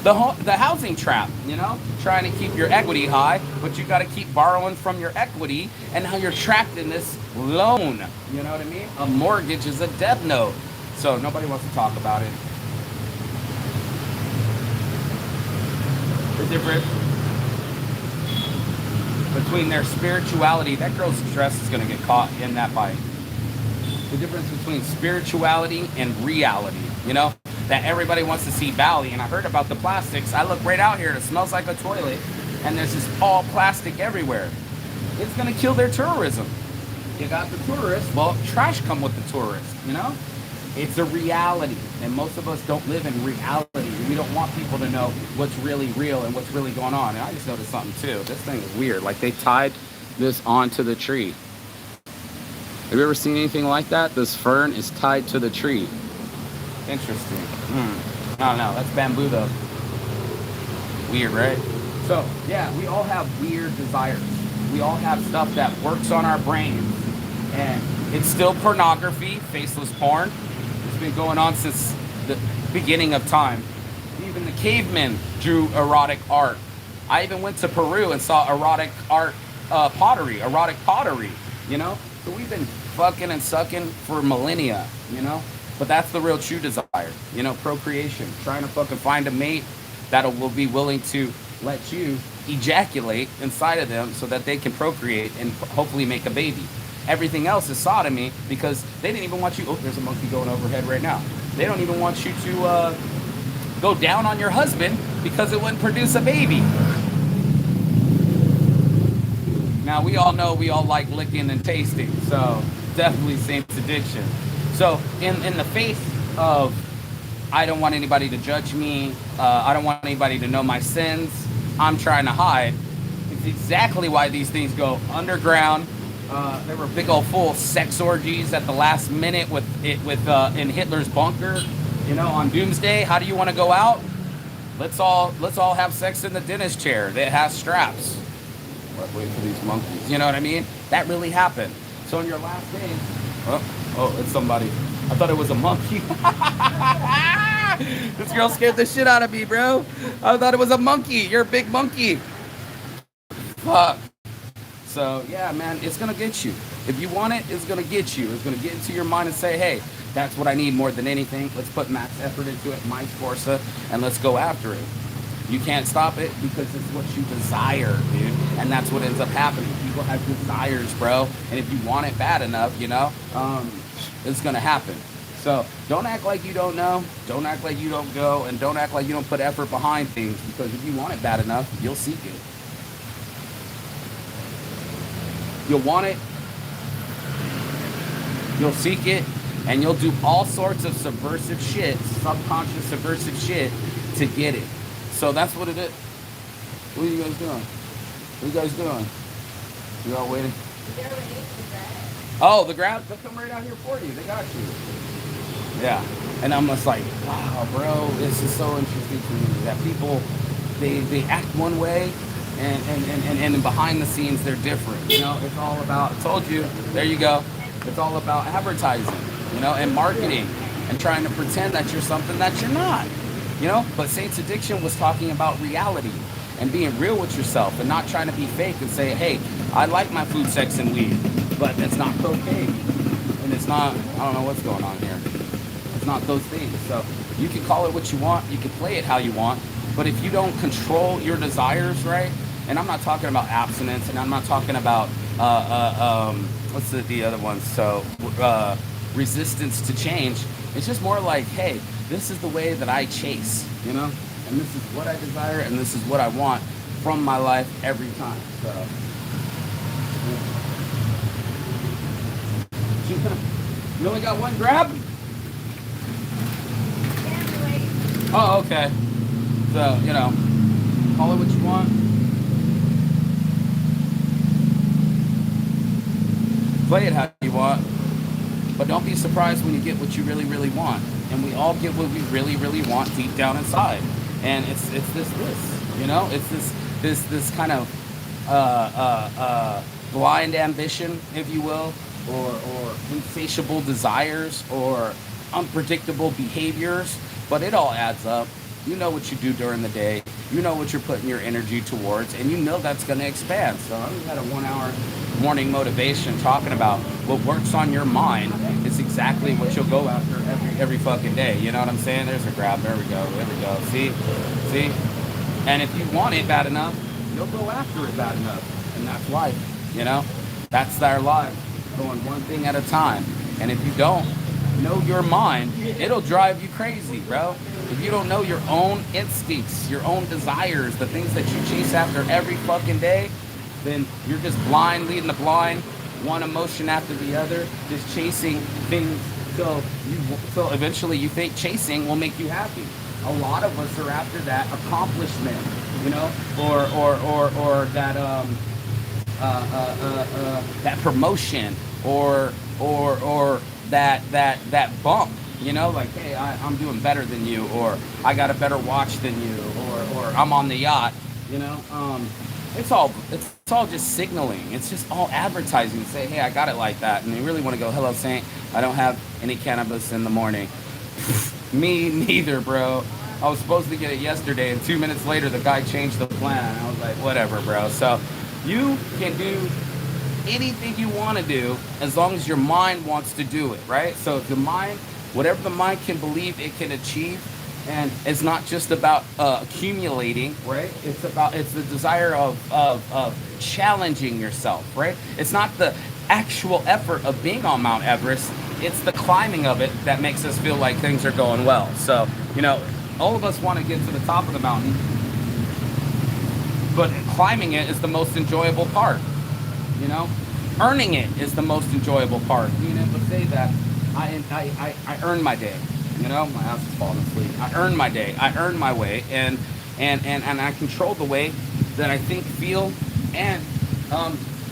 the housing trap. You know, trying to keep your equity high, but you got to keep borrowing from your equity, and now you're trapped in this loan. You know what I mean? A mortgage is a death note. So nobody wants to talk about it. The difference between their spirituality, that girl's dress is going to get caught in that bite. The difference between spirituality and reality, you know, that everybody wants to see Bali. And I heard about the plastics. I look right out here and it smells like a toilet, and there's just all plastic everywhere. It's going to kill their tourism. You got the tourists, well, trash come with the tourists, you know? It's a reality, and most of us don't live in reality. We don't want people to know what's really real and what's really going on. And I just noticed something too. This thing is weird. Like they tied this onto the tree. Have you ever seen anything like that? This fern is tied to the tree. Interesting. I don't know. That's bamboo though. Weird, right? So yeah, we all have weird desires. We all have stuff that works on our brains, and it's still pornography, faceless porn. It's been going on since the beginning of time. Even the cavemen drew erotic art. I even went to Peru and saw erotic art, erotic pottery, you know? So we've been fucking and sucking for millennia, you know? But that's the real true desire, you know, procreation. Trying to fucking find a mate that will be willing to let you ejaculate inside of them so that they can procreate and hopefully make a baby. Everything else is sodomy because they didn't even want you. Oh, there's a monkey going overhead right now. They don't even want you to go down on your husband because it wouldn't produce a baby. Now, we all know we all like licking and tasting, so definitely Saint's addiction. So in the face of I don't want anybody to judge me, I don't want anybody to know my sins, I'm trying to hide, it's exactly why these things go underground. There were big old full sex orgies at the last minute in Hitler's bunker, on Doomsday. How do you want to go out? Let's all have sex in the dentist chair that has straps. Wait for these monkeys. You know what I mean? That really happened. So in your last days, oh, it's somebody. I thought it was a monkey. This girl scared the shit out of me, bro. I thought it was a monkey. You're a big monkey. Fuck. So yeah, man, it's gonna get you. If you want it, it's gonna get you. It's gonna get into your mind and say, hey, that's what I need more than anything. Let's put max effort into it, vice versa, and let's go after it. You can't stop it because it's what you desire, dude. And that's what ends up happening. People have desires, bro. And if you want it bad enough, it's gonna happen. So don't act like you don't know. Don't act like you don't go. And don't act like you don't put effort behind things, because if you want it bad enough, you'll seek it. You'll want it. You'll seek it. And you'll do all sorts of subversive shit, subconscious subversive shit, to get it. So that's what it is. What are you guys doing? What are you guys doing? You all waiting? Oh, the grab? They'll come right out here for you. They got you. Yeah. And I'm just like, wow, bro, this is so interesting to me that people, they act one way and behind the scenes they're different. It's all about, I told you, there you go. It's all about advertising, and marketing and trying to pretend that you're something that you're not. But Saint's addiction was talking about reality and being real with yourself and not trying to be fake and say, hey, I like my food, sex, and weed, but it's not cocaine. And it's not, I don't know what's going on here. It's not those things. So you can call it what you want. You can play it how you want. But if you don't control your desires, right? And I'm not talking about abstinence, and I'm not talking about, what's the other one? So resistance to change. It's just more like, hey, this is the way that I chase, and this is what I desire, and this is what I want from my life every time. So, you only got one grab? Oh, okay. So, call it what you want. Play it how you want. But don't be surprised when you get what you really, really want. And we all get what we really, really want deep down inside. And it's this, it's this kind of blind ambition, if you will, or insatiable desires, or unpredictable behaviors. But it all adds up. You know what you do during the day. You know what you're putting your energy towards, and you know that's going to expand. So I had a 1-hour morning motivation talking about what works on your mind is exactly what you'll go after every fucking day. You know what I'm saying? There's a grab. There we go. See? And if you want it bad enough, you'll go after it bad enough. And that's life, That's our life, going one thing at a time. And if you don't know your mind, it'll drive you crazy, bro. If you don't know your own instincts, your own desires, the things that you chase after every fucking day, then you're just blind leading the blind, one emotion after the other, just chasing things till eventually you think chasing will make you happy. A lot of us are after that accomplishment, or that that promotion, or that bump. Like, hey, I'm doing better than you, or I got a better watch than you, or I'm on the yacht. It's all just signaling. It's just all advertising to say, hey, I got it like that. And they really want to go, hello, Saint, I don't have any cannabis in the morning. Me neither, bro. I was supposed to get it yesterday, and 2 minutes later, the guy changed the plan. I was like, whatever, bro. So you can do anything you want to do as long as your mind wants to do it, right? So if the mind, whatever the mind can believe it can achieve, And it's not just about accumulating, right? It's the desire of challenging yourself, right? It's not the actual effort of being on Mount Everest. It's the climbing of it that makes us feel like things are going well. So, all of us want to get to the top of the mountain, but climbing it is the most enjoyable part. Earning it is the most enjoyable part. Being able to say that I earned my day. My ass is falling asleep. I earned my day. I earned my way, and I control the way that I think, feel, and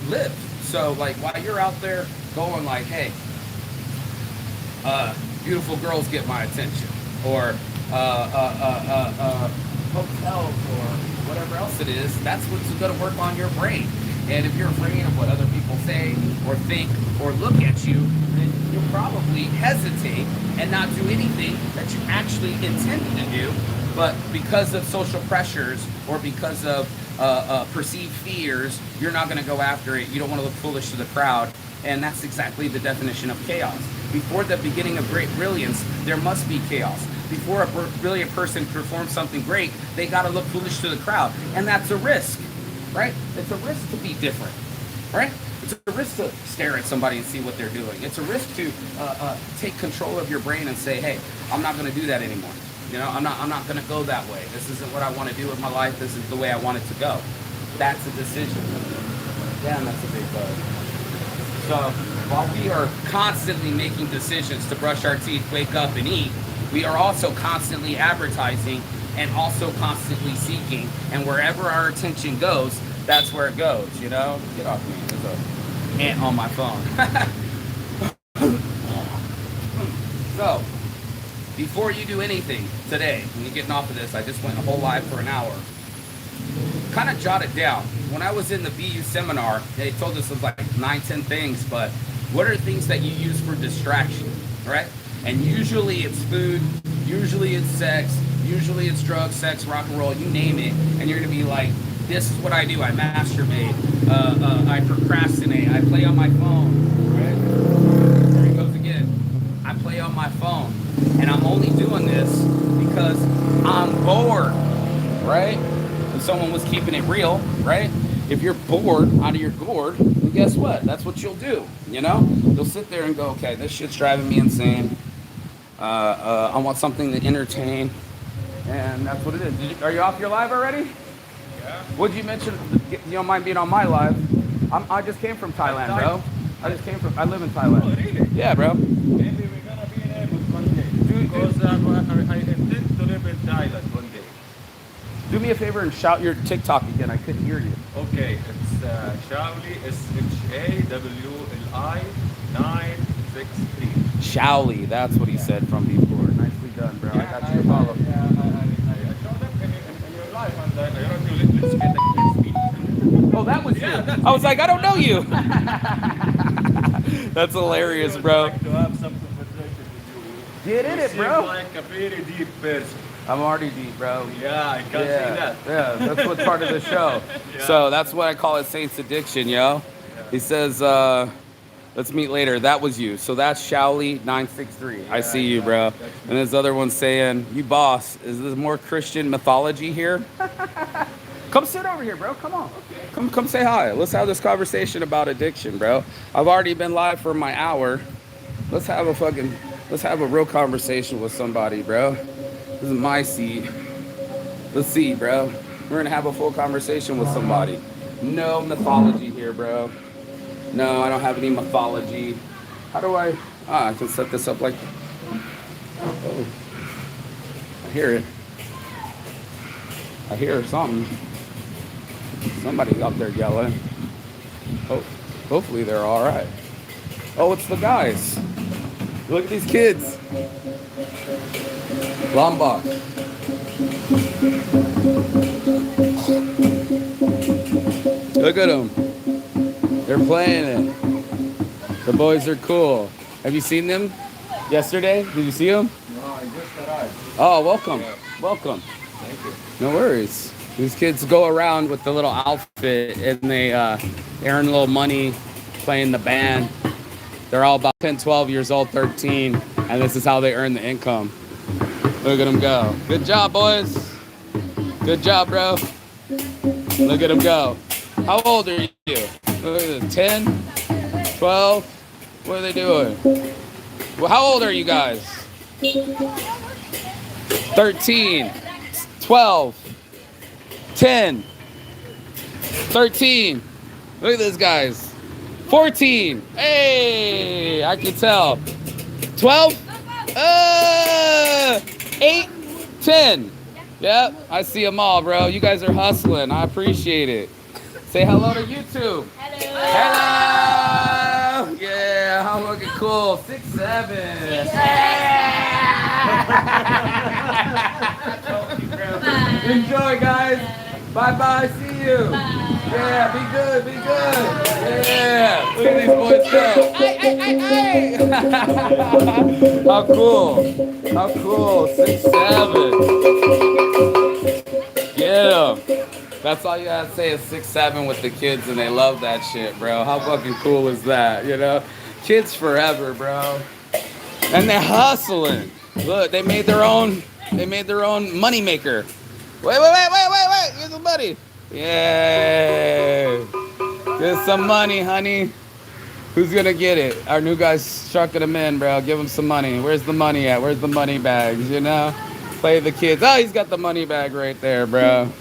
live. So like while you're out there going like, hey, beautiful girls get my attention, or hotels, or whatever else it is, that's what's going to work on your brain. And if you're afraid of what other people say or think or look at you, then you'll probably hesitate and not do anything that you actually intended to do. But because of social pressures or because of perceived fears, you're not going to go after it. You don't want to look foolish to the crowd. And that's exactly the definition of chaos. Before the beginning of great brilliance, there must be chaos. Before a brilliant person performs something great, they got to look foolish to the crowd. And that's a risk. Right? It's a risk to be different, right? It's a risk to stare at somebody and see what they're doing. It's a risk to take control of your brain and say, hey, I'm not going to do that anymore. I'm not going to go that way. This isn't what I want to do with my life. This is the way I want it to go. That's a decision. Damn, that's a big bug. So while we are constantly making decisions to brush our teeth, wake up, and eat, we are also constantly advertising and also constantly seeking, and wherever our attention goes, that's where it goes, Get off me. There's an ant on my phone. So, before you do anything today, when you're getting off of this, I just went a whole live for an hour. Kind of jot it down. When I was in the BU seminar, they told us it was like 9-10 things, but what are things that you use for distraction, right? And usually it's food, usually it's sex, usually it's drugs, sex, rock and roll, you name it, and you're gonna be like, this is what I do. I masturbate, I procrastinate, I play on my phone, right? There he goes again. I play on my phone, and I'm only doing this because I'm bored, right? If someone was keeping it real, right? If you're bored out of your gourd, then guess what? That's what you'll do, You'll sit there and go, okay, this shit's driving me insane. I want something to entertain. And that's what it is. Are you off your live already? Yeah. What'd you mention? You don't mind being on my live? I just came from Thailand, bro. I live in Thailand. Oh, really? Yeah, bro. Maybe we're gonna be able one day. Because I intend to live in Thailand one day. Do me a favor and shout your TikTok again. I couldn't hear you. Okay, it's Shawli, SHAWLI 963. Shaoli, that's what he said from before. Nicely done, bro. I got you to follow. Yeah, I saw that in your life, and I heard you. Let's get the Oh, that was Yeah, you. that's I was like, I don't know you. That's hilarious, bro. Like to have some conversation with you. Get in You it, seem bro. like a very deep person. I'm already deep, bro. Yeah, I can see that. Yeah, that's what's part of the show. Yeah. So that's what I call it, Saints Addiction, yo. Yeah. He says, let's meet later. That was you. So that's Shaoli 963. I see you, bro. that's me. And this other one saying, you boss, is there more Christian mythology here? Come sit over here, bro. Come on. Come say hi. Let's have this conversation about addiction, bro. I've already been live for my hour. Let's have a real conversation with somebody, bro. This is my seat. Let's see, bro. We're gonna have a full conversation with somebody. No mythology here, bro. No, I don't have any mythology. How do I can set this up like, oh, I hear it. I hear something. Somebody out there yelling. Oh, hopefully they're all right. Oh, it's the guys. Look at these kids. Lombok. Look at them. They're playing it. The boys are cool. Have you seen them yesterday? Did you see them? No, I just arrived. Oh, welcome. Yeah. Welcome. Thank you. No worries. These kids go around with the little outfit and they earn a little money playing the band. They're all about 10, 12 years old, 13, and this is how they earn the income. Look at him go. Good job, boys. Good job, bro. Look at him go. How old are you? Look at this. 10? 12? What are they doing? Well, how old are you guys? 13, 12, 10, 13. Look at this, guys. 14. Hey, I can tell. 12, 8, 10. Yep, I see them all, bro. You guys are hustling. I appreciate it. Say hello to YouTube. Hello. Yeah, how fucking cool. 6, 7. Enjoy, guys. Bye-bye. See you. Yeah, be good. Be good. Yeah. Look at these boys go. Hey. How cool. How cool. 6, 7. Get 'em. That's all you gotta say is 6, 7 with the kids, and they love that shit, bro. How fucking cool is that, you know? Kids forever, bro. And they're hustling. Look, they made their own money maker. Wait. Here's the money. Yay. Get some money, honey. Who's gonna get it? Our new guy's chucking them in, bro. Give him some money. Where's the money at? Where's the money bags, you know? Play the kids. Oh, he's got the money bag right there, bro.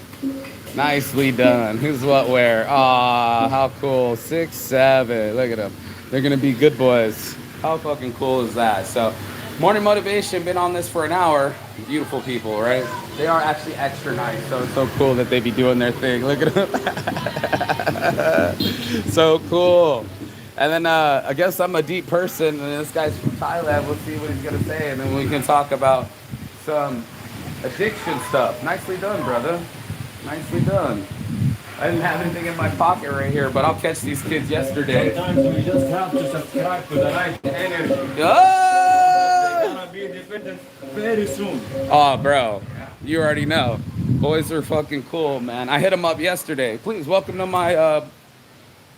Nicely done. Who's what where? Aw, how cool. 6, 7. Look at them. They're gonna be good boys. How fucking cool is that? So, morning motivation, been on this for an hour. Beautiful people, right? They are actually extra nice, so it's so cool that they be doing their thing. Look at them. So cool. And then I guess I'm a deep person, and this guy's from Thailand. We'll see what he's gonna say, and then we can talk about some addiction stuff. Nicely done, brother. Nicely done. I didn't have anything in my pocket right here, but I'll catch these kids yesterday. Sometimes we just have to subscribe to the right energy. Oh! They're gonna be independent very soon. Oh, bro, you already know. Boys are fucking cool, man. I hit them up yesterday. Please welcome to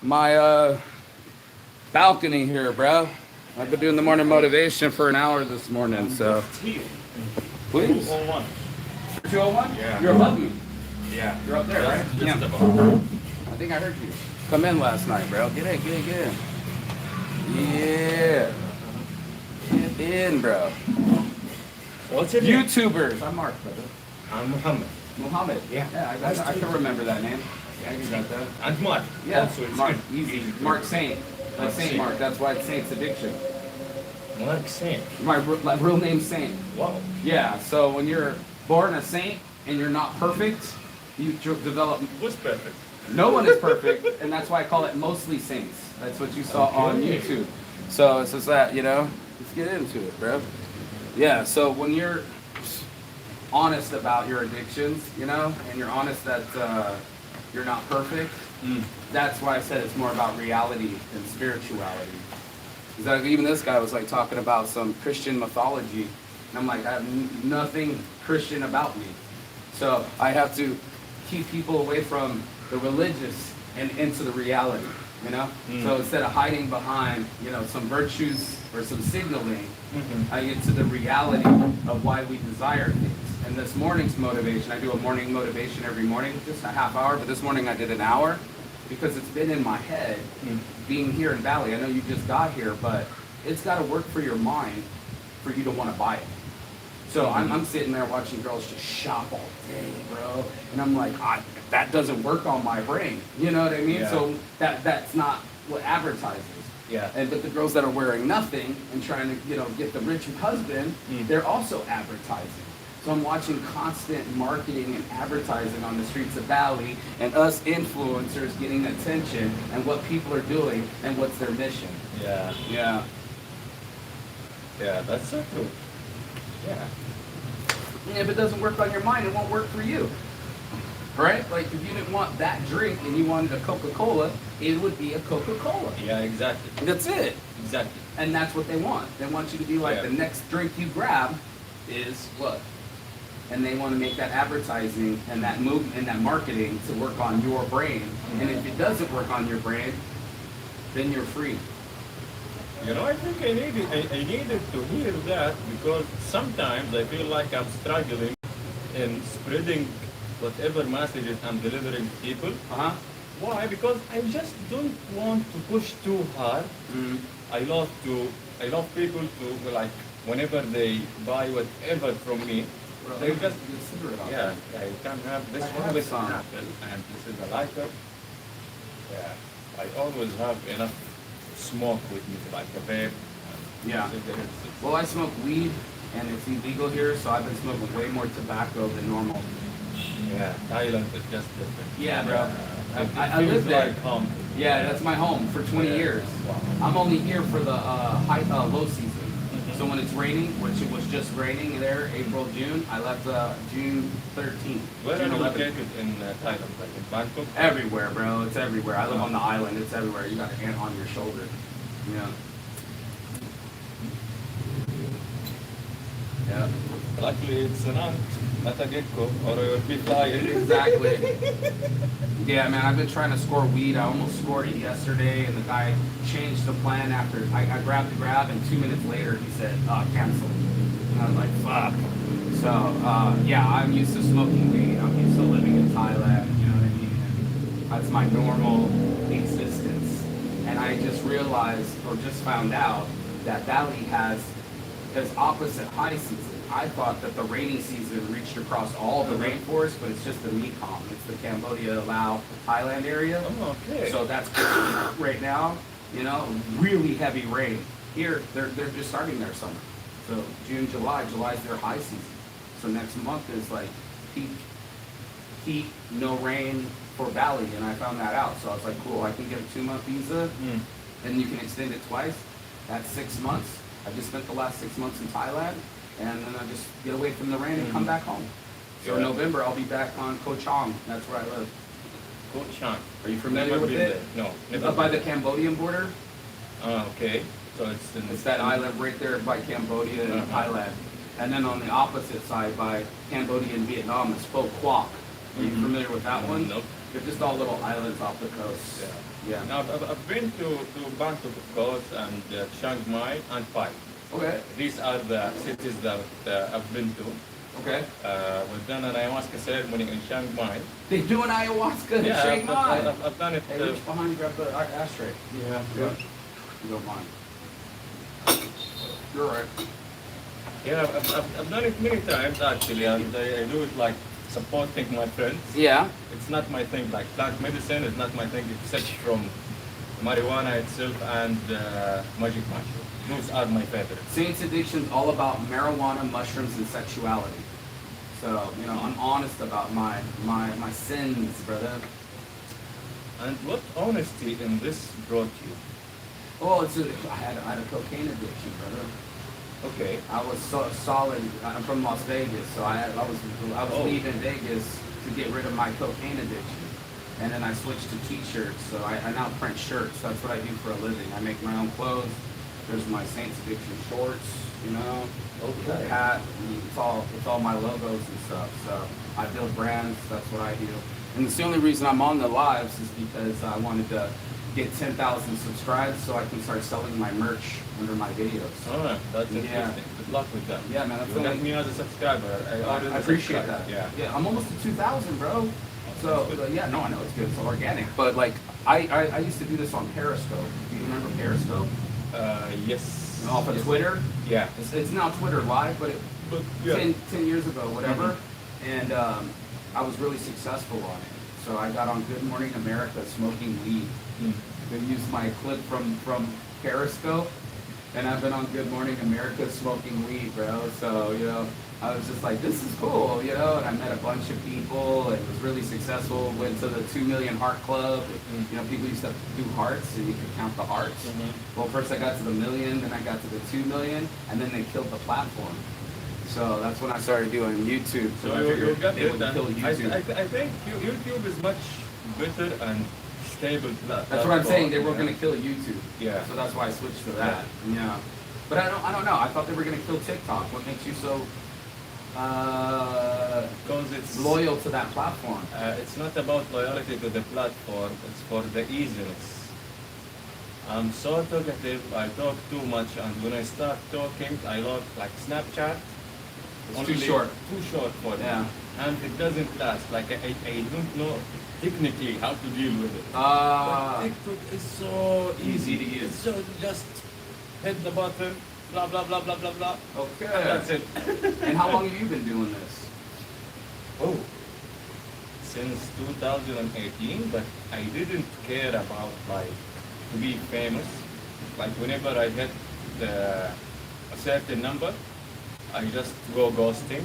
my balcony here, bro. I've been doing the morning motivation for an hour this morning, so please. 201. 201? Yeah. You're above me. Yeah. You're up there, right? Just Yeah. about. I think I heard you. Come in last night, bro. Get in. Yeah. Get in, bro. What's your name? YouTubers. I'm Mark, brother. I'm Muhammad. Muhammad. Yeah. I can remember that name. Yeah, you got that. And Mark. Yeah, Also, it's Mark. good. Easy. Mark Saint. Mark Saint Saint. Mark. That's why it's Saint's Addiction. Mark Saint. My real name's Saint. Wow. Yeah, so when you're born a saint and you're not perfect, you develop. What's perfect? No one is perfect, and that's why I call it mostly saints. That's what you saw on Okay. YouTube. So it's just that, you know, let's get into it, bro. Yeah, so when you're honest about your addictions, you know, and you're honest that you're not perfect, that's why I said it's more about reality than spirituality. Because even this guy was like talking about some Christian mythology, and I'm like, I have nothing Christian about me. So I have to keep people away from the religious and into the reality, you know? So instead of hiding behind, you know, some virtues or some signaling, I get to the reality of why we desire things. And this morning's motivation, I do a morning motivation every morning, just a half hour, but this morning I did an hour because it's been in my head being here in Valley. I know you just got here, but it's got to work for your mind for you to want to buy it. So I'm sitting there watching girls just shop all day, bro. And I'm like, that doesn't work on my brain. You know what I mean? Yeah. So that's not what advertises. Yeah. But the girls that are wearing nothing and trying to, you know, get the rich husband, they're also advertising. So I'm watching constant marketing and advertising on the streets of Valley and us influencers getting attention and what people are doing and what's their mission. Yeah. Yeah. Yeah, that's so cool. Yeah. And if it doesn't work on your mind, it won't work for you. Right? Like if you didn't want that drink and you wanted a Coca-Cola, it would be a Coca-Cola. Yeah, exactly. That's it. Exactly. And that's what they want. They want you to be like, Yeah. the next drink you grab is what? And they want to make that advertising and that movement and that marketing to work on your brain. And if it doesn't work on your brain, then you're free. You know, I think I needed to hear that because sometimes I feel like I'm struggling in spreading whatever messages I'm delivering to people. Uh-huh. Why? Because I just don't want to push too hard. Mm. I love to I love people to like whenever they buy whatever from me, Bro, they just get cigarette out yeah, there. I can have this I one have with some. an apple and this is a lighter. Yeah. I always have enough smoke with me, like a vape and Yeah. cigarettes. Well, I smoke weed, and it's illegal here, so I've been smoking way more tobacco than normal. Yeah, Thailand is just different. Yeah, bro. It I feels live there. like home. Yeah, that's my home for 20 Yeah. years. Wow. I'm only here for the low season. So when it's raining, which it was just raining there, April, June, I left June 13th. Where are June you 11th. located in Thailand? Like in Bangkok? Everywhere, bro. It's everywhere. I live on the island. It's everywhere. You got an ant on your shoulder. Yeah. Yeah. Luckily, it's an ant, not a gecko, or it would be flying. Exactly. Yeah, man, I've been trying to score weed. I almost scored it yesterday, and the guy changed the plan after I grabbed the grab, and 2 minutes later he said, cancel. And I was like, fuck. So, yeah, I'm used to smoking weed. I'm used to living in Thailand, you know what I mean? And that's my normal existence. And I just realized, or just found out, that Bali has opposite high season. I thought that the rainy season reached across all the rainforest, but it's just the Mekong. It's the Cambodia, Laos, Thailand area. Oh, okay. So that's right now, you know, really heavy rain. Here, they're just starting their summer. So June, July's their high season. So next month is like peak heat, no rain for Bali, and I found that out. So I was like, cool, I can get a 2-month visa, and you can extend it twice. That's 6 months. I just spent the last 6 months in Thailand, and then I just get away from the rain and come back home. So in Yeah. November, I'll be back on Koh Chang. That's where I live. Koh Chang. Are you familiar Never with been it? there. No, never. Up by the been Cambodian border. there. Okay. So it's in It's that island right there by Cambodia and Thailand. And then on the opposite side by Cambodia and Vietnam is Pho Quoc. Are you familiar with that one? Nope. They're just all little islands off the coast. Yeah. Now, I've been to Bangkok, of course, and Chiang Mai and Pai. Okay. These are the cities that I've been to. Okay. We've done an ayahuasca ceremony in Chiang Mai. They do an ayahuasca in Chiang Mai. I've done it. Hey, reach behind you, grab the ashtray. Yeah. You don't mind. You're right. Yeah, I've done it many times actually, and I do it like supporting my friends. Yeah. It's not my thing, like plant medicine is not my thing, except from marijuana itself and magic mushroom. Those are my favorites. Saints Addiction's all about marijuana, mushrooms, and sexuality. So, you know, I'm honest about my sins, brother. And what honesty in this brought you? Oh, I had a cocaine addiction, brother. Okay. I was so solid. I'm from Las Vegas, so I was leaving Vegas to get rid of my cocaine addiction, and then I switched to t-shirts. So I now print shirts. That's what I do for a living. I make my own clothes. There's my Saints Addiction shorts, you know, Okay. hat. It's all my logos and stuff. So I build brands. That's what I do. And it's the only reason I'm on the lives is because I wanted to get 10,000 subscribed so I can start selling my merch under my videos. Alright, that's Yeah. interesting. Good luck with that. Yeah, man, that's You the got only- me as a subscriber. I appreciate that. Yeah. I'm almost to 2,000, bro. So That's good. yeah, no, I know it's good. It's organic. But like, I used to do this on Periscope. Do you remember Periscope? Yes. Off of Yes. Twitter. Yeah. It's now Twitter Live, but But, yeah. 10 years ago, whatever. And I was really successful on it. So I got on Good Morning America smoking weed. They used my clip from Periscope, and I've been on Good Morning America smoking weed, bro. So, you know, I was just like, this is cool, you know, and I met a bunch of people and was really successful. Went to the 2 million heart club. You know, people used to do hearts and you could count the hearts. Well, first I got to the million, then I got to the 2 million, and then they killed the platform. So that's when I started doing YouTube. So I you figured got they it. would And kill YouTube. I think YouTube is much better and stable. That's what I'm saying. They were going to kill YouTube. Yeah. So that's why I switched to that. Yeah. But I don't know. I thought they were going to kill TikTok. What makes you so Because it's loyal to that platform? It's not about loyalty to the platform. It's for the easiness. I'm so talkative. I talk too much, and when I start talking, I look like Snapchat. It's Only too short. Too short for me. Yeah. And it doesn't last. Like I don't know technically how to deal with it. Ah. But TikTok is so Easy to use. So just hit the button, blah blah blah blah blah blah. Okay. And that's it. And how long have you been doing this? Oh, since 2018, but I didn't care about like to be famous. Like whenever I hit a certain number, I just go ghosting,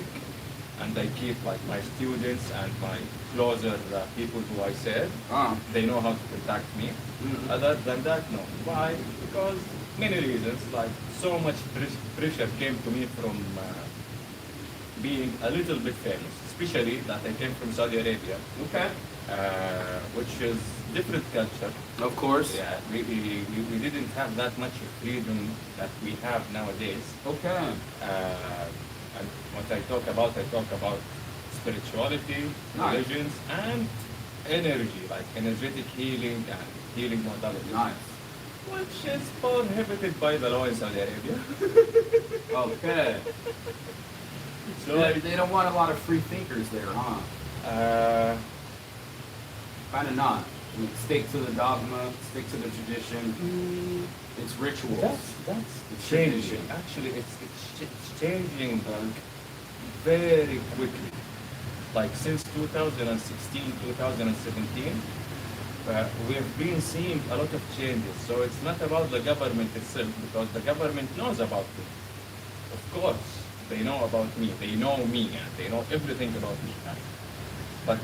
and I keep like my students and my closer people who I said Ah. they know how to contact me. Mhm. Other than that, no. Why? Because many reasons. Like so much pressure came to me from being a little bit famous, especially that I came from Saudi Arabia, Okay. which is different culture. Of course. Yeah, we didn't have that much freedom that we have nowadays. Okay. And what I talk about spirituality, Nice. religions, and energy, like energetic healing and healing modalities. Nice. Which is prohibited by the law in Saudi Arabia. Okay. So, They don't want a lot of free thinkers there, huh? uh, Kind of not. I mean, stick to the dogma, stick to the tradition. It's rituals. that's It's changing. tradition. Actually, it's changing like very quickly. Like since 2016, 2017, we have been seeing a lot of changes. So it's not about the government itself, because the government knows about it. Of course, they know about me. They know me, and they know everything about me. But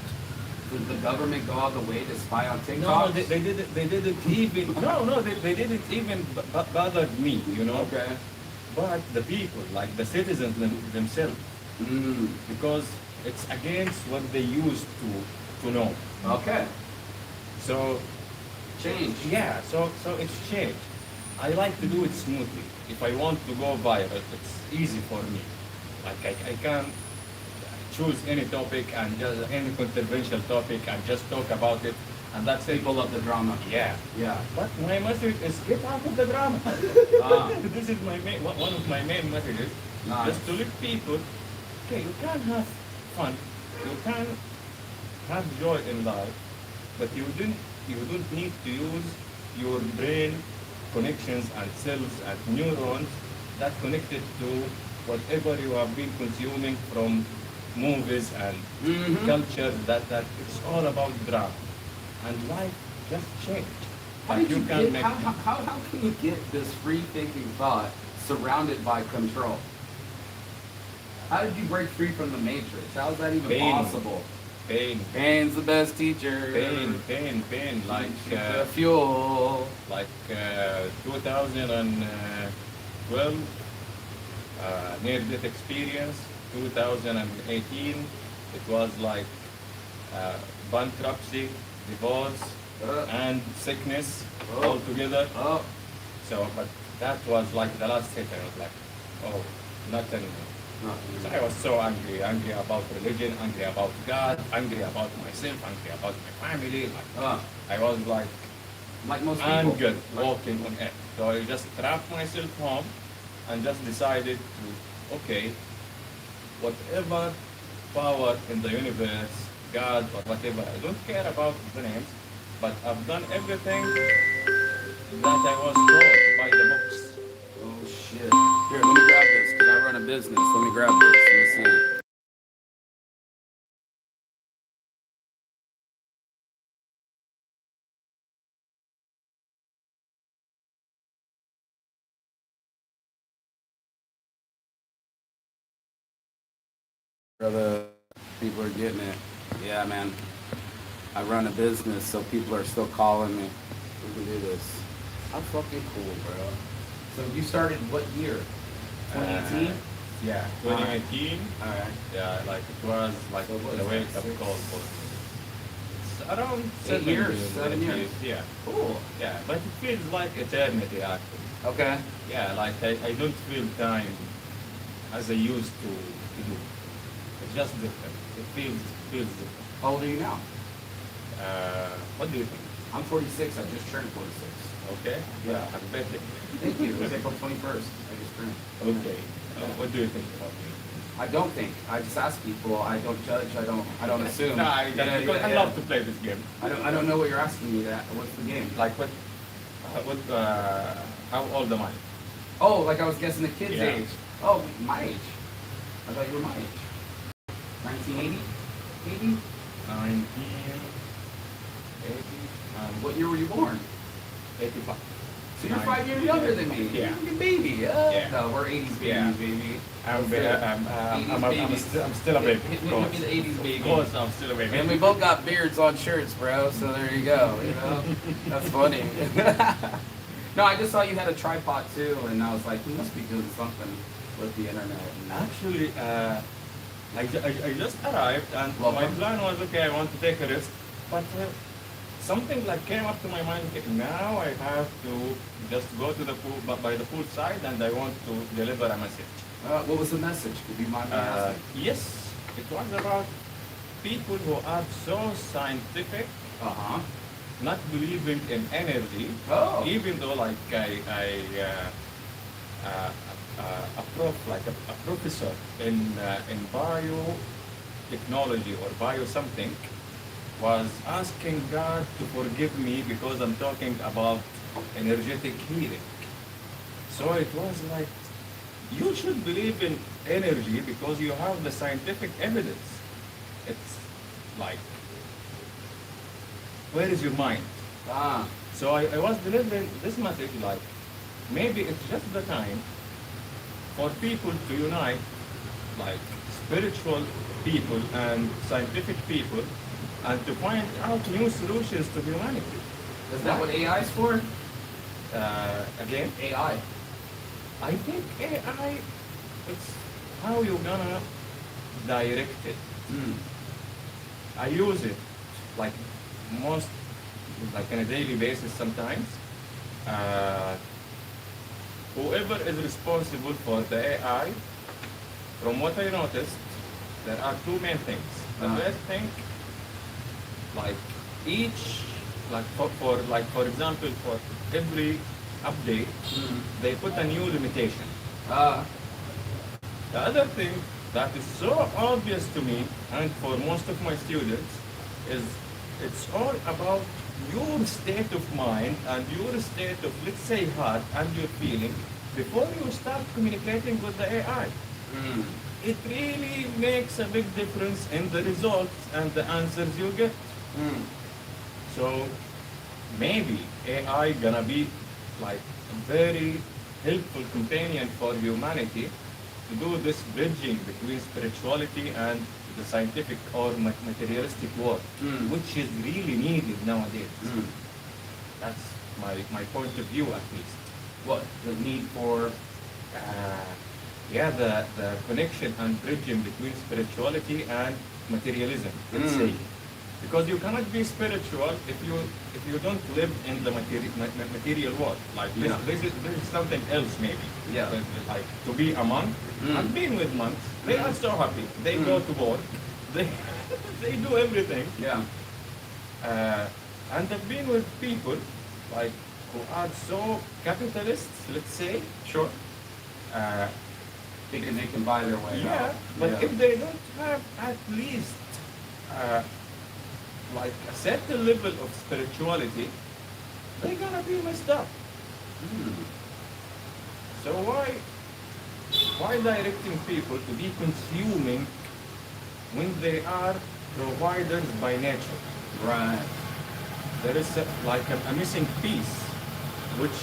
Did the government go all the way to spy on TikTok? no, they didn't. They didn't even. No, they didn't even bother me. You know. Okay. But the people, like the citizens themselves, Mm. because it's against what they used to know. Okay. So Change. yeah, so it's changed. I like to do it smoothly. If I want to go viral, it's easy for me. Like I can choose any topic and just any controversial topic and just talk about it, and that's it. People love the drama. Yeah. Yeah. But my message is get out of the drama. Ah. This is my main, one of my main messages. Nice. Just to let people, okay, you can have fun, you can have joy in life, but you don't need to use your brain connections and cells and neurons that connected to whatever you have been consuming from movies and Mhm. culture, that it's all about drama. And life just changed. How And did you can get? make How can you get this free thinking thought surrounded by control? How did you break free from the matrix? How is that even Pain. possible? pain, Pain's the best teacher. pain, like The fuel. 2012 near-death experience. 2018, it was like bankruptcy, divorce, and sickness Oh. all together. Oh. So, but that was like the last hit. I was like, oh, not anymore. So I was so angry about religion, angry about God, angry about myself, angry about my family. Like, I was like Most people. angry walking on earth. So I just trapped myself home and just decided to, okay, whatever power in the universe, God or whatever, I don't care about the names, but I've done everything that I was told by the books. Oh shit. Here, let me grab this because I run a business. Let me grab this. Let me see. Brother, people are getting it. Yeah, man. I run a business, so people are still calling me. We can do this. How fucking cool, bro. So you started what year? 2018? Yeah, 2018. Alright. Yeah, like it was like So what the is wake that, up 6? call for me. It's around 8 years, 7 8 years. Yeah, Cool. yeah, but it feels like eternity actually. Okay. Yeah, like I don't feel time as I used to do. It's just different. It feels different. How old are you now? What do you think? I'm 46. I just turned 46. Okay. Yeah. Happy birthday. Thank you. It was April 21st. I just turned. Okay. What do you think about me? I don't think. I just ask people. I don't judge. I don't assume. No, I love to play this game. I don't know what you're asking me. That what's the game? Like how old am I? Oh, like I was guessing the kid's Yeah. age. Oh, my age. I thought you were my age. 1980? 80? 1980. What year were you born? 85. So you're 5 years younger than me. Yeah. You're a baby. Yeah. No, we're 80s babies, Yeah. baby. I'm still a baby. Hit Of me course. the 80s baby. Of course, I'm still a baby. And we both got beards on shirts, bro. So there you go. You know, that's funny. No, I just saw you had a tripod too, and I was like, you must be doing something with the internet. Actually, I just arrived, and my Welcome. plan was, okay, I want to take a risk, but something like came up to my mind. Okay, now I have to just go to the pool, by the pool side, and I want to deliver a message. What was the message? Could you mind me asking? Yes, it was about people who are so scientific, not believing in energy, Oh. even though like a professor in biotechnology or bio something was asking God to forgive me because I'm talking about energetic healing. So it was like, you should believe in energy because you have the scientific evidence. It's like, where is your mind? So I was delivering this message like, maybe it's just the time for people to unite, like spiritual people and scientific people, and to find out new solutions to humanity. Is that what AI is for? Again, AI. I think AI, it's how you're gonna direct it. I use it like most, like on a daily basis sometimes. Whoever is responsible for the AI, from what I noticed, there are two main things. The first thing, like each, like for example, for every update, they put a new limitation. The other thing that is so obvious to me and for most of my students is it's all about your state of mind and your state of, let's say, heart and your feeling before you start communicating with the AI. It really makes a big difference in the results and the answers you get. So maybe AI gonna be like a very helpful companion for humanity to do this bridging between spirituality and the scientific or materialistic world, which is really needed nowadays. That's my point of view, at least. What? The need for... The connection and bridging between spirituality and materialism, let's say. Because you cannot be spiritual if you don't live in the material world. Like this is something else maybe. Yeah. Like to be a monk. I've been with monks. They are so happy. They go to work. They they do everything. Yeah. And I've been with people like who are so capitalists, let's say. Sure. Thinking they can buy their way Yeah, out. but Yeah. if they don't have at least like a certain level of spirituality, they're gonna be messed up. So why directing people to be consuming when they are providers by nature? Right. There is a missing piece which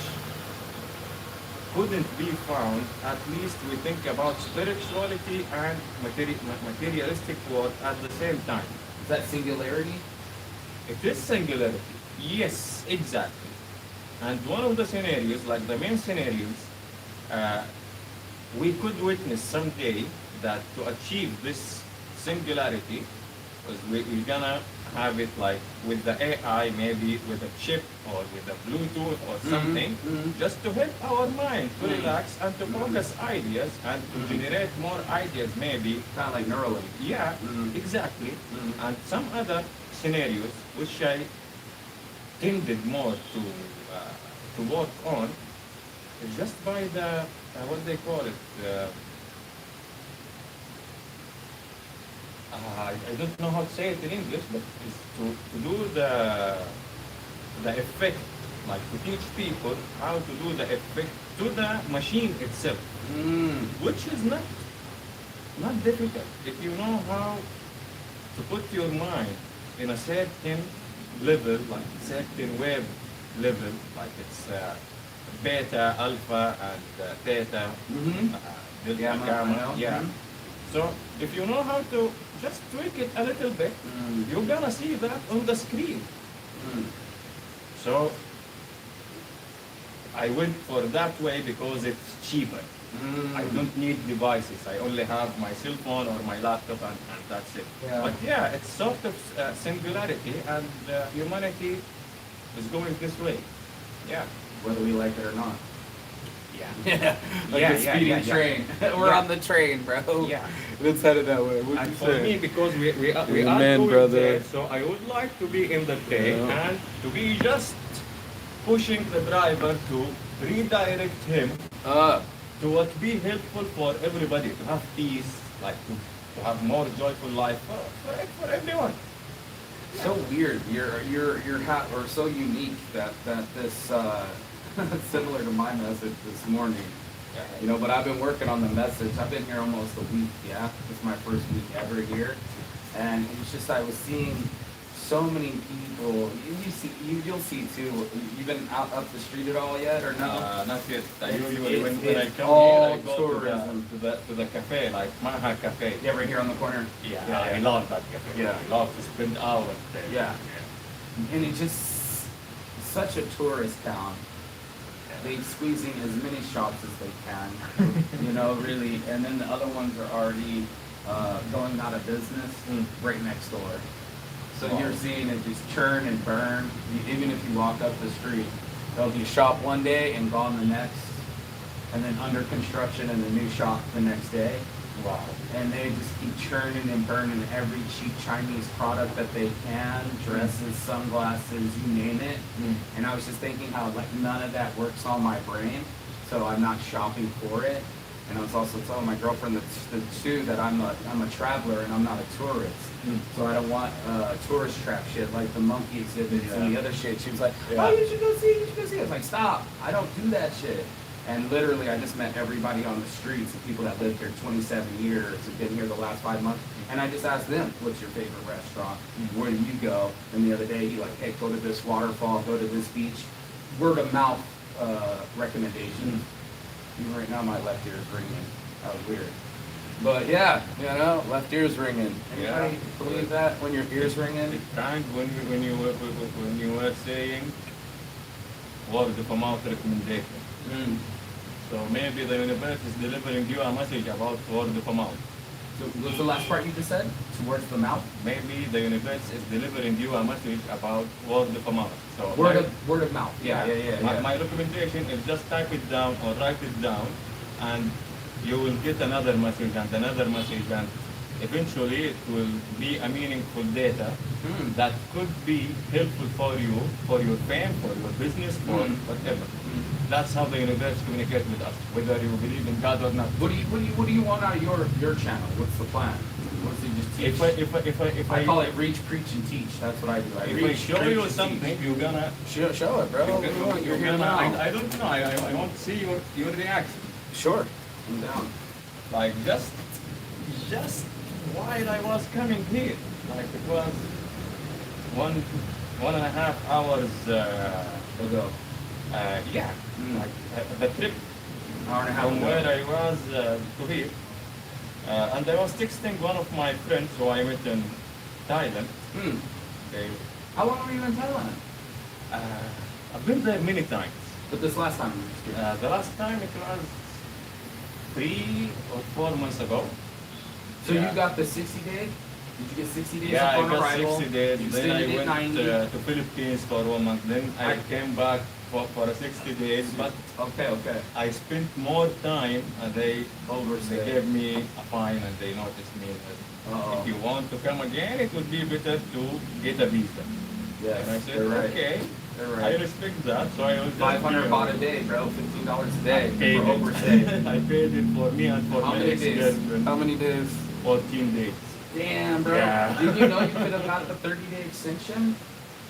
couldn't be found. At least we think about spirituality and materialistic world at the same time. Is that singularity? It is singularity. Yes, exactly. And one of the scenarios, like the main scenarios, we could witness someday that to achieve this singularity, because we're gonna have it like with the AI, maybe with a chip or with a Bluetooth or something, just to help our mind to relax and to focus ideas and to generate more ideas maybe. Kind of like Neuralink. Yeah, exactly. And some other scenarios which I tended more to work on is just by the what they call it. I don't know how to say it in English, but it's to do the effect, like to teach people how to do the effect to the machine itself, which is not difficult if you know how to put your mind in a certain level, like certain wave level, like it's beta, alpha, and theta, delta, Gamma, gamma, yeah. mhm. So if you know how to just tweak it a little bit, you're gonna see that on the screen. So I went for that way because it's cheaper. I don't need devices. I only have my cell phone or my laptop, and that's it. Yeah. But yeah, it's sort of singularity, and humanity is going this way. Yeah. Whether we like it or not. Yeah. Like a speeding train. We're Yeah. on the train, bro. Yeah. Let's head it that way. What'd And you for say? me, because we are Amen, going brother. there, so I would like to be in the train Yeah. and to be just pushing the driver to redirect him to what be helpful for everybody, to have peace, like to have more joyful life for everyone. So weird. Your hat or so unique that this similar to my message this morning. You know, but I've been working on the message. I've been here almost a week. Yeah, this is my first week ever here, and it's just I was seeing so many people. You'll see too. You've been out up the street at all yet, or no? Not yet. I It's- usually when I it's come all here, I go tourism. to the cafe, like Maha Cafe. Yeah, right here on the corner. Yeah, I love that cafe. Yeah. I love to spend hours there. Yeah. And it's just such a tourist town. They squeezing as many shops as they can, you know, really. And then the other ones are already going out of business right next door. So Wow. you're seeing it just churn and burn. Even if you walk up the street, there'll be a shop one day and gone the next, and then under construction and a new shop the next day. Wow. And they just keep churning and burning every cheap Chinese product that they can, dresses, sunglasses, you name it. And I was just thinking how like none of that works on my brain, so I'm not shopping for it. And I was also telling my girlfriend too that I'm a traveler and I'm not a tourist. So I don't want tourist trap shit like the monkey exhibits and the other shit. She was like, oh, you should go see it, you should go see it. I was like, stop, I don't do that shit. And literally, I just met everybody on the streets, the people that lived here 27 years, have been here the last 5 months. And I just asked them, what's your favorite restaurant? Where do you go? And the other day, he like, hey, go to this waterfall, go to this beach. Word of mouth recommendation. Even right now, my left ear is ringing. That was weird. But yeah, you know, left ear's ringing. Anybody believe that when your ear's ringing? Frank, when you were saying word of mouth recommendation. So maybe the universe is delivering you a message about word of mouth. So what's the last part you just said? Towards the mouth? Maybe the universe is delivering you a message about word of mouth. So Word of mouth. Yeah. My recommendation is just type it down or write it down, and you will get another message and another message, and eventually it will be a meaningful data that could be helpful for you, for your fame, for your business, for whatever. That's how the universe communicates with us, whether you believe in God or not. What do you want out of your channel? What's the plan? What's it just teach? If I call it reach, preach, and teach. That's what I do. I if reach, I show preach, you and something, teach. you're gonna. Show it, bro. You're here now. I don't know. I want to see your reaction. Sure. I'm down. Like just while I was coming here, like it was 1.5 hours Ago. Yeah, like the trip Hour and a half from ago. where I was to here. And I was texting one of my friends who I met in Thailand. They, How long were you in Thailand? I've been there many times. But this last time you just did. The last time it was 3 or 4 months ago. So Yeah. you got the 60 day? Did you get 60 days Yeah, I upon got arrival? 60 days. You Then I extended it went 90. to Philippines for 1 month. Then I came back for 60 days. But Okay. I spent more time, and they Overstay. gave me a fine, and they noticed me that if you want to come again, it would be better to get a visa. Yes, And I said, you're right. okay. They're I right. respect that, so I will 500 baht a day, bro. $15 a day for overstay. I paid it for me and for How my many days? ex-girlfriend. How many days? 14 days. Damn, bro. Yeah. Did you know you could have got the 30-day extension?